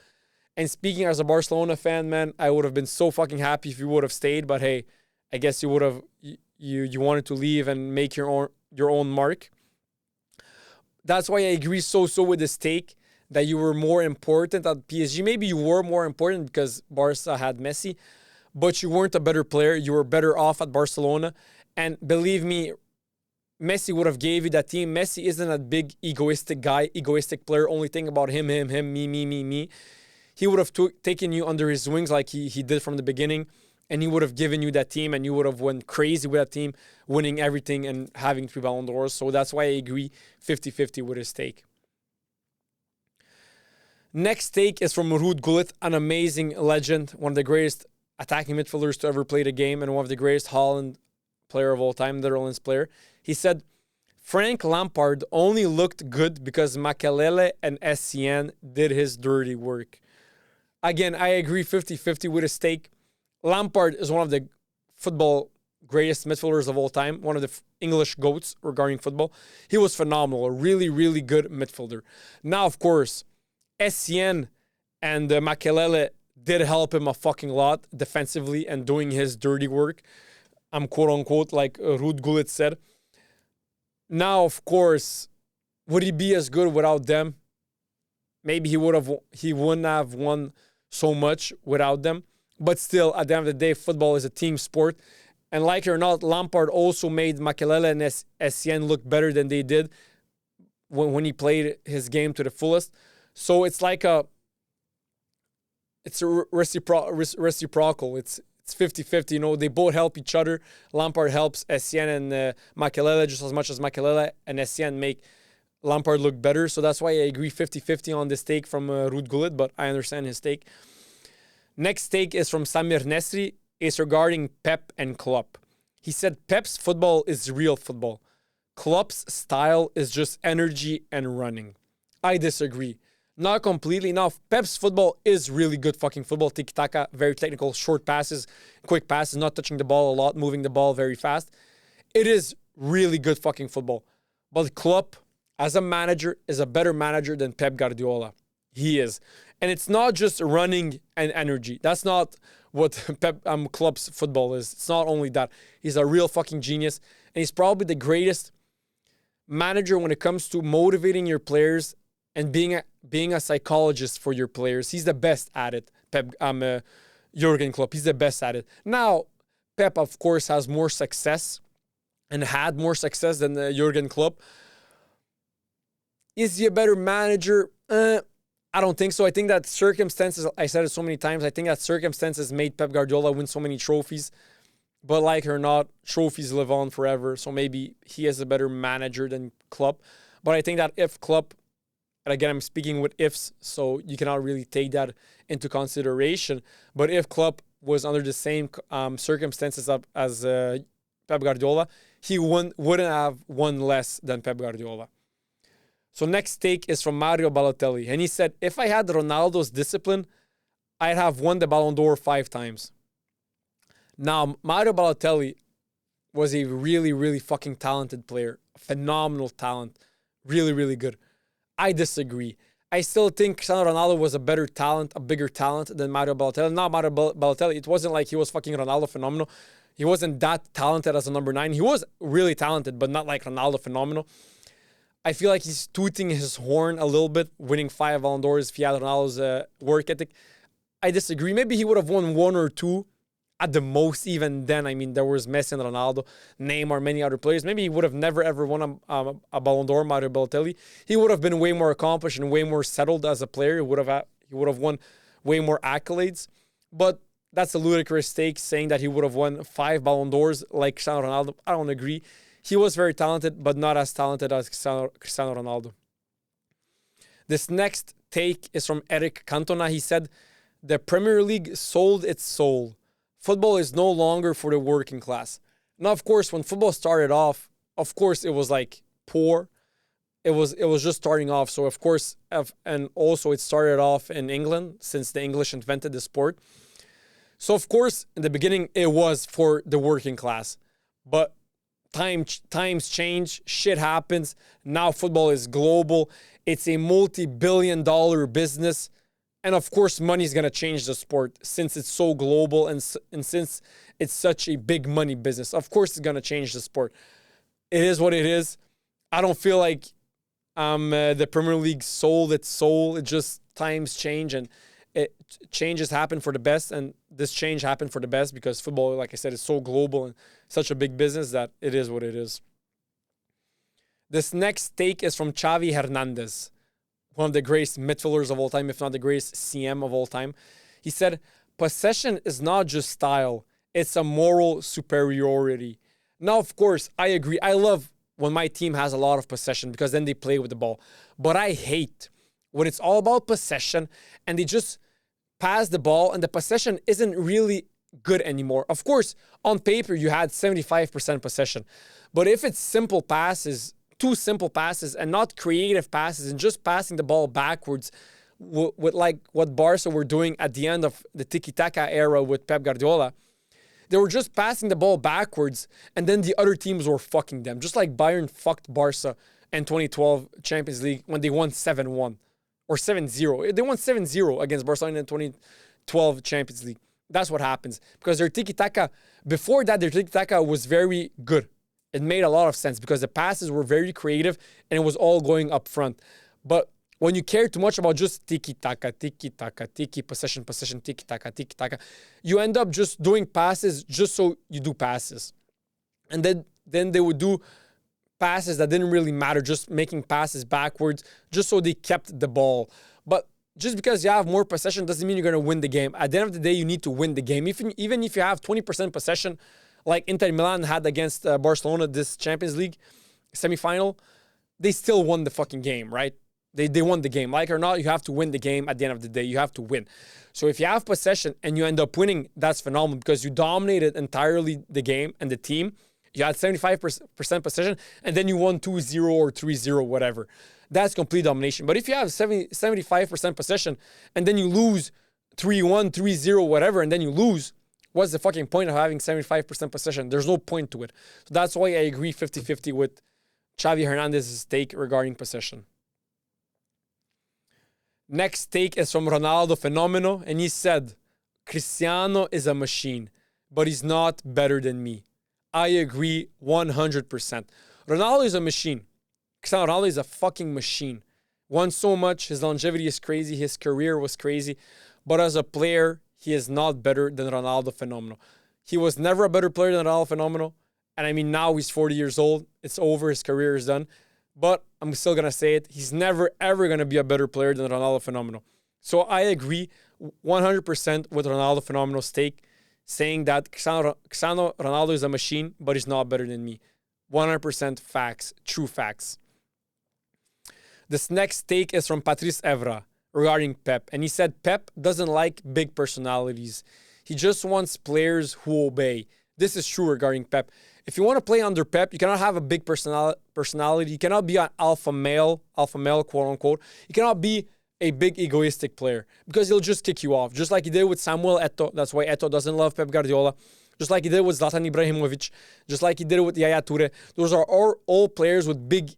And speaking as a Barcelona fan, man, I would have been so fucking happy if you would have stayed. But hey, I guess you would have you wanted to leave and make your own mark. That's why I agree so with this take that you were more important at PSG. Maybe you were more important because Barca had Messi, but you weren't a better player. You were better off at Barcelona. And believe me, Messi would have gave you that team. Messi isn't a big egoistic guy, egoistic player, only think about him, me. He would have taken you under his wings like he did from the beginning, and he would have given you that team, and you would have went crazy with that team, winning everything and having 3 Ballon d'Ors. So that's why I agree 50-50 with his take. Next take is from Ruud Gullit, an amazing legend, one of the greatest attacking midfielders to ever play the game, and one of the greatest Holland player of all time, Netherlands player. He said, Frank Lampard only looked good because Makelele and SCN did his dirty work. Again, I agree 50-50 with his take. Lampard is one of the football greatest midfielders of all time, one of the English GOATs regarding football. He was phenomenal, a really, really good midfielder. Now, of course, SCN and Makelele did help him a fucking lot defensively and doing his dirty work. Quote unquote, like Ruud Gullit said. Now, of course, would he be as good without them? Maybe he wouldn't have won so much without them. But still, at the end of the day, football is a team sport. And like it or not, Lampard also made Makelele and Essien look better than they did when he played his game to the fullest. So it's like it's reciprocal. It's 50-50. You know, they both help each other. Lampard helps Essien and Makelele just as much as Makelele and Essien make Lampard look better. So that's why I agree 50-50 on this take from Ruud Gullit, but I understand his take. Next take is from Samir Nesri. It's regarding Pep and Klopp. He said Pep's football is real football. Klopp's style is just energy and running. I disagree. Not completely. Now, Pep's football is really good fucking football. Tiki-taka, very technical, short passes, quick passes, not touching the ball a lot, moving the ball very fast. It is really good fucking football. But Klopp, as a manager, is a better manager than Pep Guardiola. He is. And it's not just running and energy. That's not what Klopp's football is. It's not only that. He's a real fucking genius. And he's probably the greatest manager when it comes to motivating your players and being a psychologist for your players. He's the best at it. Jurgen Klopp. He's the best at it. Now, Pep, of course, has more success and had more success than Jurgen Klopp. Is he a better manager? I don't think so. I think that circumstances, I said it so many times, I think that circumstances made Pep Guardiola win so many trophies. But like it or not, trophies live on forever. So maybe he is a better manager than Klopp. But I think that if Klopp, and again, I'm speaking with ifs, so you cannot really take that into consideration. But if Klopp was under the same circumstances as Pep Guardiola, he wouldn't have won less than Pep Guardiola. So next take is from Mario Balotelli. And he said, if I had Ronaldo's discipline, I'd have won the Ballon d'Or 5 times. Now, Mario Balotelli was a really, really fucking talented player. Phenomenal talent. Really, really good. I disagree. I still think Cristiano Ronaldo was a better talent, a bigger talent than Mario Balotelli. Not Mario Balotelli. It wasn't like he was fucking Ronaldo phenomenal. He wasn't that talented as a number 9. He was really talented, but not like Ronaldo phenomenal. I feel like he's tooting his horn a little bit, winning 5 Ballon d'Ors if he had Ronaldo's work ethic. I disagree. Maybe he would have won 1 or 2 at the most. Even then, I mean, there was Messi and Ronaldo, Neymar, many other players. Maybe he would have never, ever won a Ballon d'Or, Mario Balotelli. He would have been way more accomplished and way more settled as a player. He would have won way more accolades. But that's a ludicrous take, saying that he would have won 5 Ballon d'Ors like Cristiano Ronaldo. I don't agree. He was very talented, but not as talented as Cristiano Ronaldo. This next take is from Eric Cantona. He said, the Premier League sold its soul. Football is no longer for the working class. Now, of course, when football started off, of course, it was like poor. It was just starting off. So, of course, and also it started off in England since the English invented the sport. So, of course, in the beginning, it was for the working class. But times change, shit happens. Now football is global. It's a multi-billion-dollar business. And of course, money is going to change the sport since it's so global and since it's such a big money business. Of course, it's going to change the sport. It is what it is. I don't feel like the Premier League sold its soul. It just times change and changes happen for the best, and this change happened for the best because football, like I said, is so global and such a big business that it is what it is. This next take is from Xavi Hernandez, one of the greatest midfielders of all time, if not the greatest CM of all time. He said, possession is not just style, it's a moral superiority. Now, of course, I agree. I love when my team has a lot of possession because then they play with the ball. But I hate when it's all about possession and they just pass the ball and the possession isn't really good anymore. Of course, on paper, you had 75% possession. But if it's simple passes, two simple passes and not creative passes and just passing the ball backwards with like what Barca were doing at the end of the tiki-taka era with Pep Guardiola, they were just passing the ball backwards and then the other teams were fucking them. Just like Bayern fucked Barca in 2012 Champions League when they won 7-1 or 7-0. They won 7-0 against Barcelona in 2012 Champions League. That's what happens. Because their tiki-taka, before that, their tiki-taka was very good. It made a lot of sense because the passes were very creative and it was all going up front. But when you care too much about just tiki-taka, tiki, possession, tiki-taka, you end up just doing passes just so you do passes. And then they would do passes that didn't really matter, just making passes backwards, just so they kept the ball. But just because you have more possession doesn't mean you're going to win the game. At the end of the day, you need to win the game. Even if you have 20% possession, like Inter Milan had against Barcelona this Champions League semifinal, they still won the fucking game, right? They won the game. Like or not, you have to win the game at the end of the day. You have to win. So if you have possession and you end up winning, that's phenomenal because you dominated entirely the game and the team. You had 75% possession and then you won 2-0 or 3-0, whatever. That's complete domination. But if you have 75% possession and then you lose 3-1, 3-0, whatever, and then you lose, what's the fucking point of having 75% possession? There's no point to it. So that's why I agree 50-50 with Xavi Hernandez's take regarding possession. Next take is from Ronaldo Fenomeno, and he said, Cristiano is a machine, but he's not better than me. I agree 100%. Ronaldo is a machine. Cristiano Ronaldo is a fucking machine. Won so much, his longevity is crazy, his career was crazy, but as a player, he is not better than Ronaldo Fenomeno. He was never a better player than Ronaldo Fenomeno, and I mean now he's 40 years old, it's over, his career is done. But I'm still going to say it. He's never, ever going to be a better player than Ronaldo Fenomeno. So I agree 100% with Ronaldo Fenomeno's take, saying that Cristiano Ronaldo is a machine, but he's not better than me. 100% facts, true facts. This next take is from Patrice Evra regarding Pep. And he said Pep doesn't like big personalities. He just wants players who obey. This is true regarding Pep. If you want to play under Pep, you cannot have a big personality. You cannot be an alpha male, quote unquote. You cannot be a big egoistic player because he'll just kick you off. Just like he did with Samuel Eto'o. That's why Eto'o doesn't love Pep Guardiola. Just like he did with Zlatan Ibrahimovic. Just like he did with Yaya Toure. Those are all players with big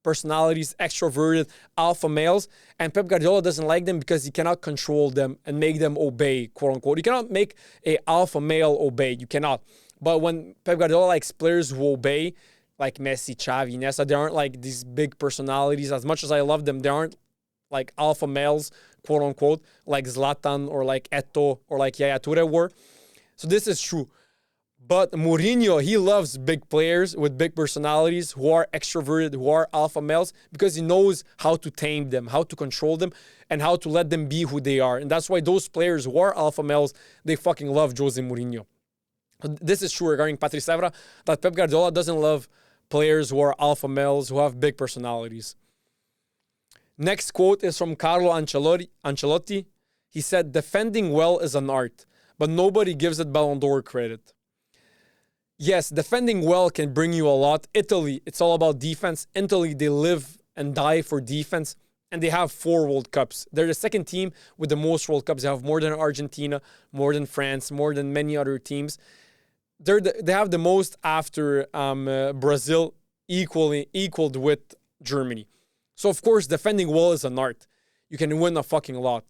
personalities, extroverted alpha males. And Pep Guardiola doesn't like them because he cannot control them and make them obey, quote unquote. You cannot make an alpha male obey. You cannot. But when Pep Guardiola likes players who obey, like Messi, Xavi, Iniesta, they aren't like these big personalities. As much as I love them, they aren't like alpha males, quote unquote, like Zlatan or like Eto'o or like Yaya Toure were. So this is true. But Mourinho, he loves big players with big personalities who are extroverted, who are alpha males, because he knows how to tame them, how to control them, and how to let them be who they are. And that's why those players who are alpha males, they fucking love Jose Mourinho. This is true regarding Patrice Evra, that Pep Guardiola doesn't love players who are alpha males, who have big personalities. Next quote is from Carlo Ancelotti. He said, defending well is an art, but nobody gives it Ballon d'Or credit. Yes, defending well can bring you a lot. Italy, it's all about defense. Italy, they live and die for defense, and they have 4 World Cups. They're the second team with the most World Cups. They have more than Argentina, more than France, more than many other teams. They have the most after Brazil, equaled with Germany. So, of course, defending well is an art. You can win a fucking lot.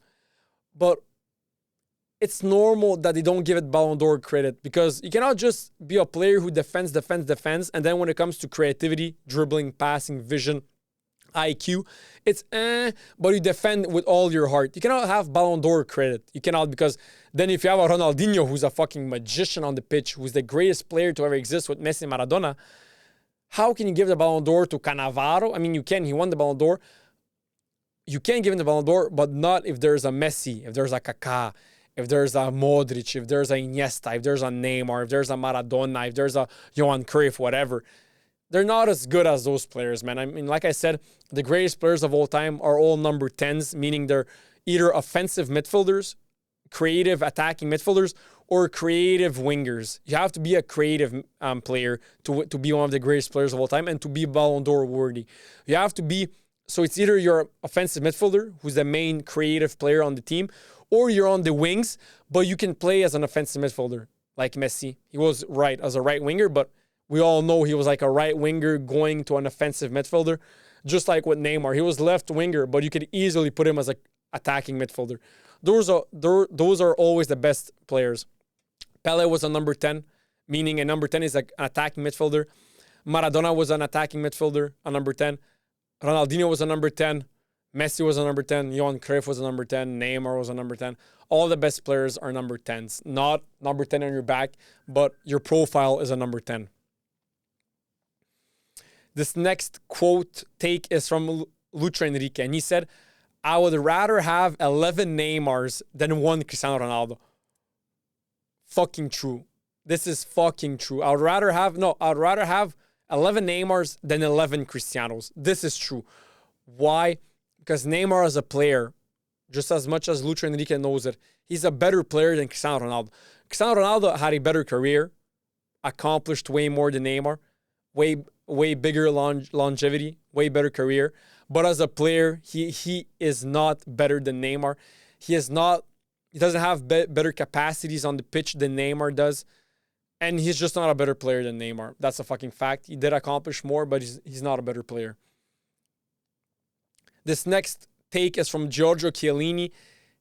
But it's normal that they don't give it Ballon d'Or credit because you cannot just be a player who defends, and then when it comes to creativity, dribbling, passing, vision, IQ, it's but you defend with all your heart. You cannot have Ballon d'Or credit. You cannot, because then if you have a Ronaldinho who's a fucking magician on the pitch, who's the greatest player to ever exist with Messi and Maradona, how can you give the Ballon d'Or to Cannavaro? I mean, you can. He won the Ballon d'Or. You can give him the Ballon d'Or, but not if there's a Messi, if there's a Kaká, if there's a Modric, if there's a Iniesta, if there's a Neymar, if there's a Maradona, if there's a Johan Cruyff, whatever. they're not as good as those players, man. I mean, like I said, the greatest players of all time are all number 10s, meaning they're either offensive midfielders, creative attacking midfielders, or creative wingers. You have to be a creative player to be one of the greatest players of all time and to be Ballon d'Or worthy. You have to be, so it's either you're offensive midfielder, who's the main creative player on the team, or you're on the wings, but you can play as an offensive midfielder, like Messi. He was right as a right winger, but we all know he was like a right winger going to an offensive midfielder, just like with Neymar. He was left winger, but you could easily put him as an attacking midfielder. Those are always the best players. Pele was a number 10, meaning a number 10 is like an attacking midfielder. Maradona was an attacking midfielder, a number 10. Ronaldinho was a number 10. Messi was a number 10. Johan Cruyff was a number 10. Neymar was a number 10. All the best players are number 10s. Not number 10 on your back, but your profile is a number 10. This next quote take is from Lucha Enrique, and he said, I would rather have 11 Neymars than one Cristiano Ronaldo. Fucking true. This is fucking true. I'd rather have 11 Neymars than 11 Cristianos. This is true. Why? Because Neymar as a player, just as much as Lucha Enrique knows it, he's a better player than Cristiano Ronaldo. Cristiano Ronaldo had a better career, accomplished way more than Neymar, way bigger longevity, way better career. But as a player, he is not better than Neymar. He doesn't have better capacities on the pitch than Neymar does. And he's just not a better player than Neymar. That's a fucking fact. He did accomplish more, but he's not a better player. This next take is from Giorgio Chiellini,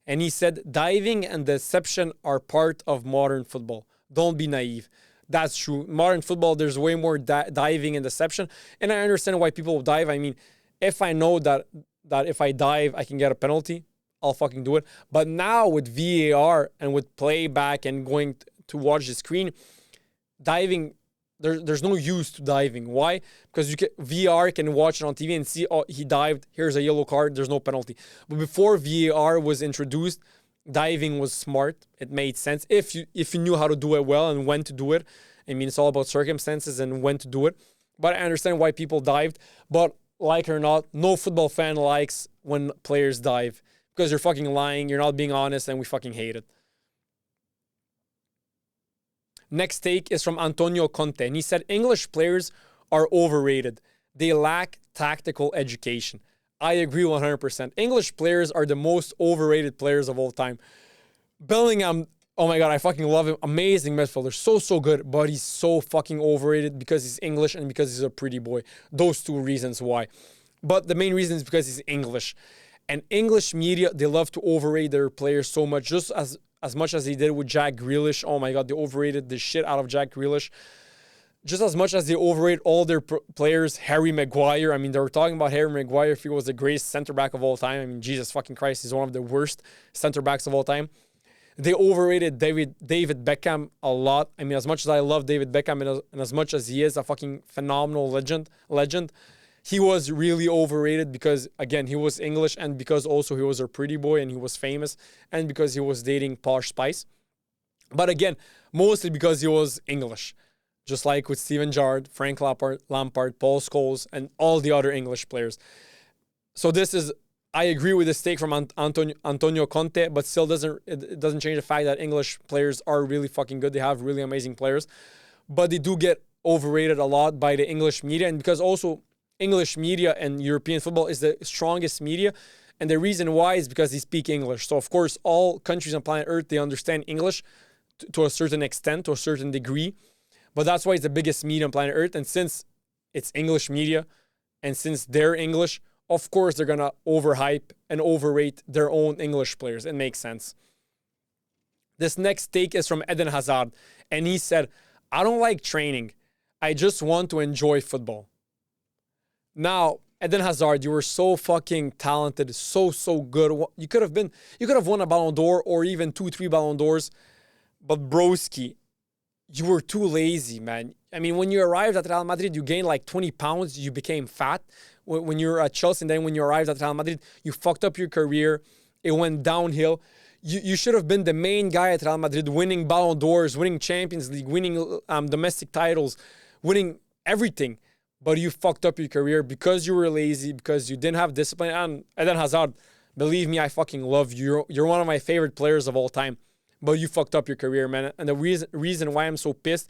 and he said, diving and deception are part of modern football. Don't be naive. That's true. Modern football, there's way more diving and deception. And I understand why people dive. I mean, if I know that if I dive, I can get a penalty, I'll fucking do it. But now with VAR and with playback and going to watch the screen, diving, there's no use to diving. Why? Because VR can watch it on TV and see, oh, he dived, here's a yellow card, there's no penalty. But before VAR was introduced, diving was smart. It made sense if you knew how to do it well and when to do it. I mean, it's all about circumstances and when to do it. But I understand why people dived. But like it or not, no football fan likes when players dive because you're fucking lying, you're not being honest, and we fucking hate it. Next take is from Antonio Conte, and he said, English players are overrated. They lack tactical education. I agree 100%. English players are the most overrated players of all time. Bellingham, oh my God, I fucking love him. Amazing midfielder. So good, but he's so fucking overrated because he's English and because he's a pretty boy. Those two reasons why. But the main reason is because he's English. And English media, they love to overrate their players so much, just as much as they did with Jack Grealish. Oh my God, they overrated the shit out of Jack Grealish. Just as much as they overrate all their players, Harry Maguire. I mean, they were talking about Harry Maguire if he was the greatest center back of all time. I mean, Jesus fucking Christ, he's one of the worst center backs of all time. They overrated David Beckham a lot. I mean, as much as I love David Beckham and as much as he is a fucking phenomenal legend, he was really overrated because, again, he was English and because also he was a pretty boy and he was famous and because he was dating Posh Spice. But again, mostly because he was English. Just like with Steven Gerrard, Frank Lampard, Paul Scholes, and all the other English players. So I agree with this take from Antonio Conte, but still it doesn't change the fact that English players are really fucking good. They have really amazing players. But they do get overrated a lot by the English media. And because also English media and European football is the strongest media. And the reason why is because they speak English. So of course, all countries on planet Earth, they understand English to a certain extent, to a certain degree. But that's why it's the biggest media on planet Earth. And since it's English media, and since they're English, of course they're going to overhype and overrate their own English players. It makes sense. This next take is from Eden Hazard. And he said, I don't like training. I just want to enjoy football. Now, Eden Hazard, you were so fucking talented, so good. You could have won a Ballon d'Or or even 2-3 Ballon d'Ors. But broski, you were too lazy, man. I mean, when you arrived at Real Madrid, you gained like 20 pounds. You became fat. When you were at Chelsea, and then when you arrived at Real Madrid, you fucked up your career. It went downhill. You should have been the main guy at Real Madrid, winning Ballon d'Ors, winning Champions League, winning domestic titles, winning everything. but you fucked up your career because you were lazy, because you didn't have discipline. And Eden Hazard, believe me, I fucking love you. You're one of my favorite players of all time, but you fucked up your career, man. And the reason why I'm so pissed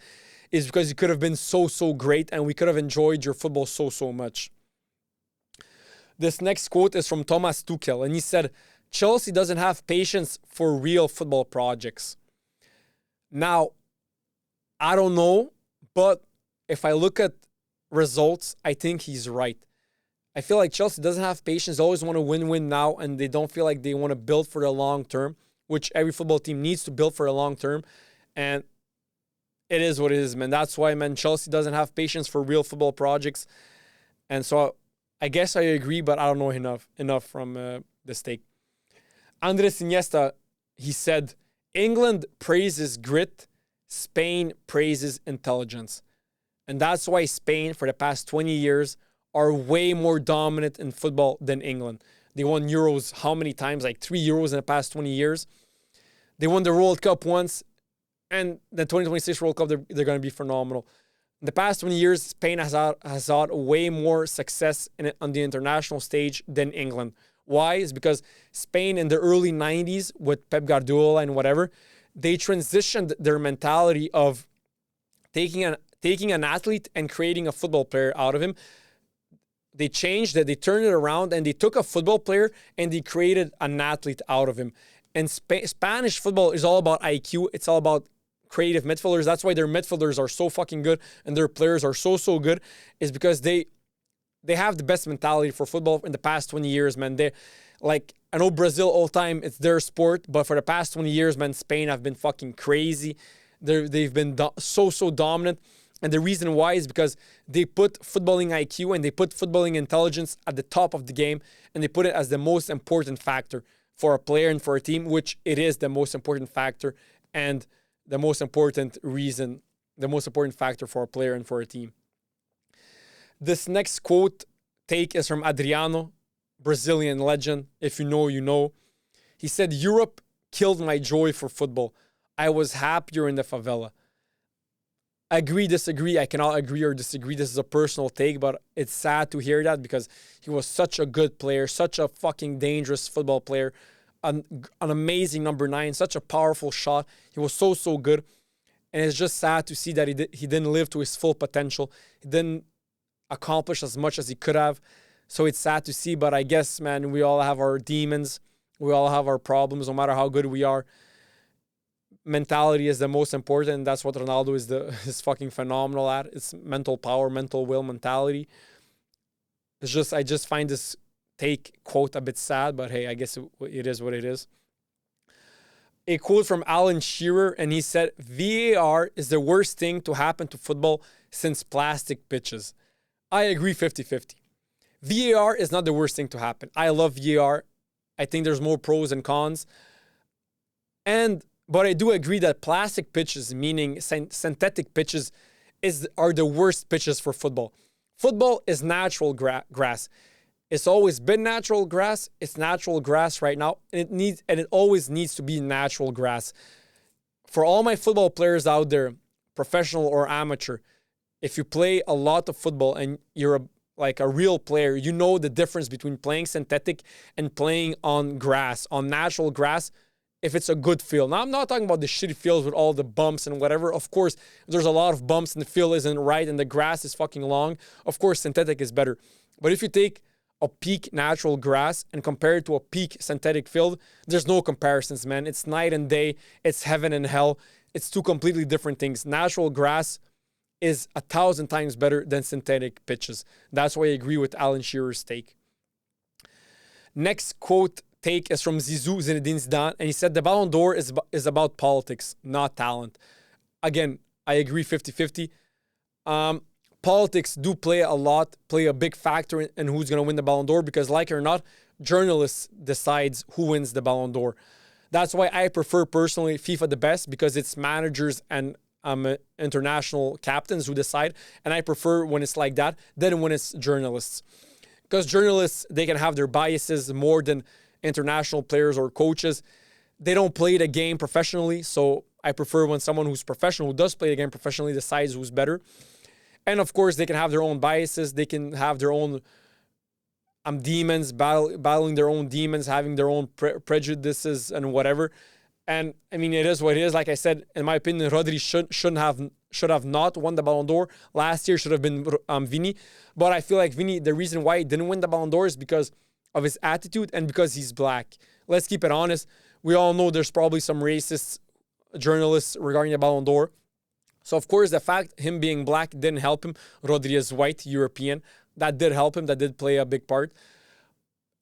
is because you could have been so great, and we could have enjoyed your football so much. This next quote is from Thomas Tuchel, and he said, Chelsea doesn't have patience for real football projects. Now, I don't know, but if I look at results, I think he's right. I feel like Chelsea doesn't have patience. They always want to win now, and they don't feel like they want to build for the long term, which every football team needs to build for the long term. And it is what it is, man. That's why, man, Chelsea doesn't have patience for real football projects. And so I guess I agree, but I don't know enough from this take. Andres Iniesta, he said, England praises grit, Spain praises intelligence. And that's why Spain, for the past 20 years, are way more dominant in football than England. They won Euros how many times? Like 3 Euros in the past 20 years. They won the World Cup once, and the 2026 World Cup, they're going to be phenomenal. In the past 20 years, Spain has had way more success on the international stage than England. Why? It's because Spain in the early 90s with Pep Guardiola and whatever, they transitioned their mentality of taking an athlete and creating a football player out of him. They changed it, they turned it around, and they took a football player and they created an athlete out of him. And Spanish football is all about IQ. It's all about creative midfielders. That's why their midfielders are so fucking good and their players are so good, is because they have the best mentality for football in the past 20 years, man. I know Brazil all time, it's their sport, but for the past 20 years, man, Spain have been fucking crazy. They've been so dominant. And the reason why is because they put footballing IQ and they put footballing intelligence at the top of the game, and they put it as the most important factor for a player and for a team, which it is the most important factor and the most important factor for a player and for a team. This next quote take is from Adriano, Brazilian legend. If you know, you know. He said, Europe killed my joy for football. I was happier in the favela. Agree, disagree. I cannot agree or disagree. This is a personal take, but it's sad to hear that because he was such a good player, such a fucking dangerous football player, an amazing number 9, such a powerful shot. He was so good. And it's just sad to see that he didn't live to his full potential. He didn't accomplish as much as he could have. So it's sad to see, but I guess, man, we all have our demons. We all have our problems, no matter how good we are. Mentality is the most important. That's what Ronaldo is fucking phenomenal at. It's mental power, mental will, mentality. I just find this take quote a bit sad, but hey, I guess it is what it is. A quote from Alan Shearer, and he said, VAR is the worst thing to happen to football since plastic pitches. I agree 50-50. VAR is not the worst thing to happen. I love VAR. I think there's more pros and cons. But I do agree that plastic pitches, meaning synthetic pitches, are the worst pitches for football. Football is natural grass. It's always been natural grass. It's natural grass right now. And it always needs to be natural grass. For all my football players out there, professional or amateur, if you play a lot of football and you're a real player, you know the difference between playing synthetic and playing on grass, on natural grass, if it's a good field. Now, I'm not talking about the shitty fields with all the bumps and whatever. Of course, if there's a lot of bumps and the field isn't right and the grass is fucking long, of course, synthetic is better. But if you take a peak natural grass and compare it to a peak synthetic field, there's no comparisons, man. It's night and day. It's heaven and hell. It's two completely different things. Natural grass is 1,000 times better than synthetic pitches. That's why I agree with Alan Shearer's take. Next quote take is from Zizou, Zinedine Zidane, and he said the Ballon d'Or is about politics, not talent. Again, I agree 50-50. Politics do play a big factor in who's going to win the Ballon d'Or because, like it or not, journalists decides who wins the Ballon d'Or. That's why I prefer personally FIFA the best, because it's managers and international captains who decide, and I prefer when it's like that than when it's journalists. Because journalists, they can have their biases more than international players or coaches. They don't play the game professionally, so I prefer when someone who's professional, who does play the game professionally, decides who's better. And of course, they can have their own biases. They can have their own demons, battling their own demons, having their own prejudices and whatever. And I mean, it is what it is. Like I said, in my opinion, Rodri should have not won the Ballon d'Or. Last year should have been Vini. But I feel like Vini, the reason why he didn't win the Ballon d'Or is because of his attitude and because he's black. Let's keep it honest. We all know there's probably some racist journalists regarding the Ballon d'Or. So, of course, the fact him being black didn't help him. Rodri is white, European. That did help him. That did play a big part.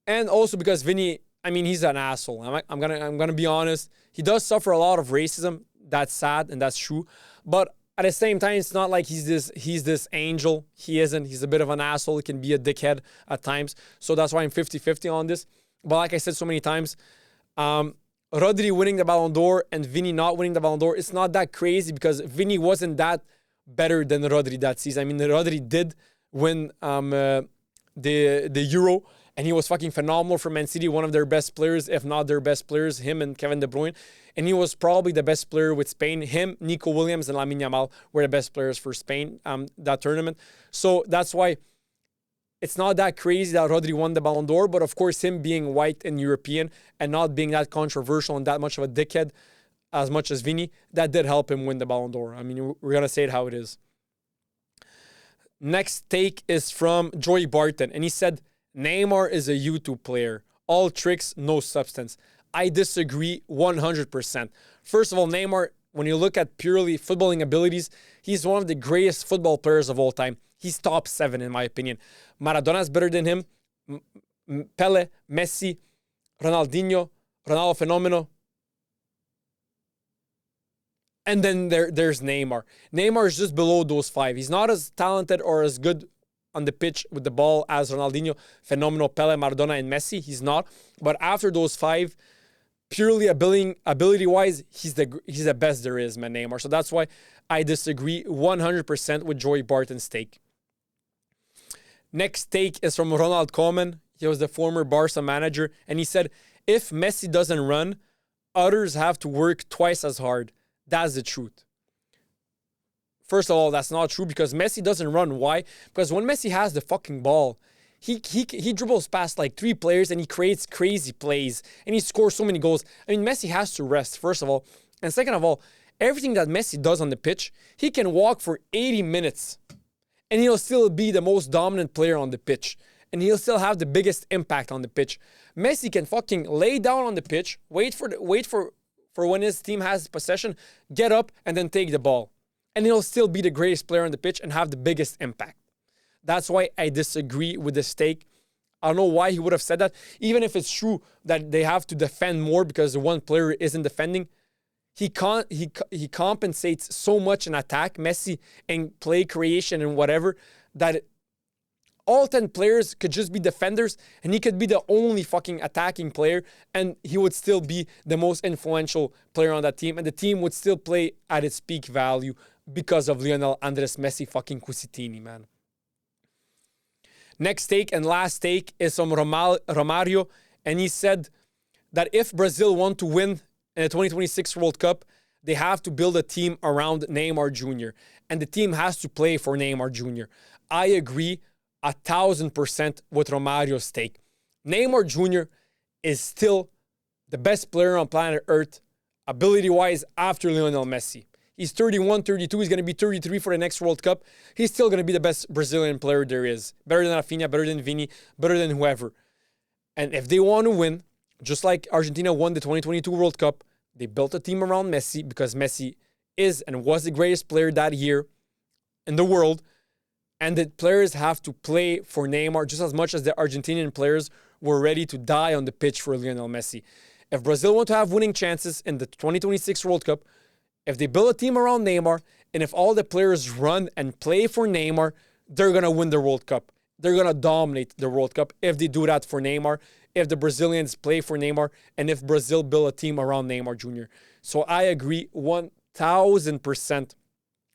And also because Vini, I mean, he's an asshole. I'm gonna be honest. He does suffer a lot of racism. That's sad and that's true. But at the same time, it's not like he's this angel. He isn't. He's a bit of an asshole. He can be a dickhead at times. So that's why I'm 50-50 on this. But like I said so many times, Rodri winning the Ballon d'Or and Vini not winning the Ballon d'Or, it's not that crazy because Vini wasn't that better than Rodri that season. I mean, Rodri did win the Euro, and he was fucking phenomenal for Man City, one of their best players, if not their best players, him and Kevin De Bruyne. And he was probably the best player with Spain. Him, Nico Williams, and Lamine Yamal were the best players for Spain that tournament. So that's why it's not that crazy that Rodri won the Ballon d'Or, but of course him being white and European and not being that controversial and that much of a dickhead as much as Vini, that did help him win the Ballon d'Or. I mean, we're going to say it how it is. Next take is from Joey Barton, and he said, Neymar is a YouTube player. All tricks, no substance. I disagree 100%. First of all, Neymar, when you look at purely footballing abilities, he's one of the greatest football players of all time. He's top 7 in my opinion. Maradona's better than him. Pele, Messi, Ronaldinho, Ronaldo Fenomeno. And then there's Neymar. Neymar is just below those 5. He's not as talented or as good on the pitch with the ball as Ronaldinho, Fenomeno, Pele, Maradona, and Messi. He's not. But after those 5, purely ability-wise, he's the best there is, man, Neymar. So that's why I disagree 100% with Joey Barton's take. Next take is from Ronald Koeman. He was the former Barca manager. And he said, if Messi doesn't run, others have to work twice as hard. That's the truth. First of all, that's not true because Messi doesn't run. Why? Because when Messi has the fucking ball, he dribbles past like 3 players and he creates crazy plays and he scores so many goals. I mean, Messi has to rest, first of all. And second of all, everything that Messi does on the pitch, he can walk for 80 minutes and he'll still be the most dominant player on the pitch. And he'll still have the biggest impact on the pitch. Messi can fucking lay down on the pitch, wait for when his team has possession, get up, and then take the ball. And he'll still be the greatest player on the pitch and have the biggest impact. That's why I disagree with this take. I don't know why he would have said that. Even if it's true that they have to defend more because the one player isn't defending, he compensates so much in attack, Messi, and play creation and whatever, that all 10 players could just be defenders and he could be the only fucking attacking player and he would still be the most influential player on that team and the team would still play at its peak value because of Lionel Andres Messi fucking Cusitini, man. Next take and last take is from Romario, and he said that if Brazil want to win in the 2026 World Cup, they have to build a team around Neymar Jr. and the team has to play for Neymar Jr. I agree 1,000% with Romario's take. Neymar Jr. is still the best player on planet Earth, ability-wise, after Lionel Messi. He's 31, 32. He's going to be 33 for the next World Cup. He's still going to be the best Brazilian player there is. Better than Rafinha, better than Vini, better than whoever. And if they want to win, just like Argentina won the 2022 World Cup, they built a team around Messi because Messi is and was the greatest player that year in the world. And the players have to play for Neymar just as much as the Argentinian players were ready to die on the pitch for Lionel Messi. If Brazil want to have winning chances in the 2026 World Cup, if they build a team around Neymar, and if all the players run and play for Neymar, they're going to win the World Cup. They're going to dominate the World Cup if they do that for Neymar, if the Brazilians play for Neymar, and if Brazil build a team around Neymar Jr. So I agree 1,000%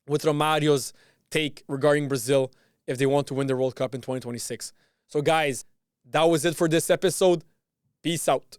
with Romario's take regarding Brazil if they want to win the World Cup in 2026. So guys, that was it for this episode. Peace out.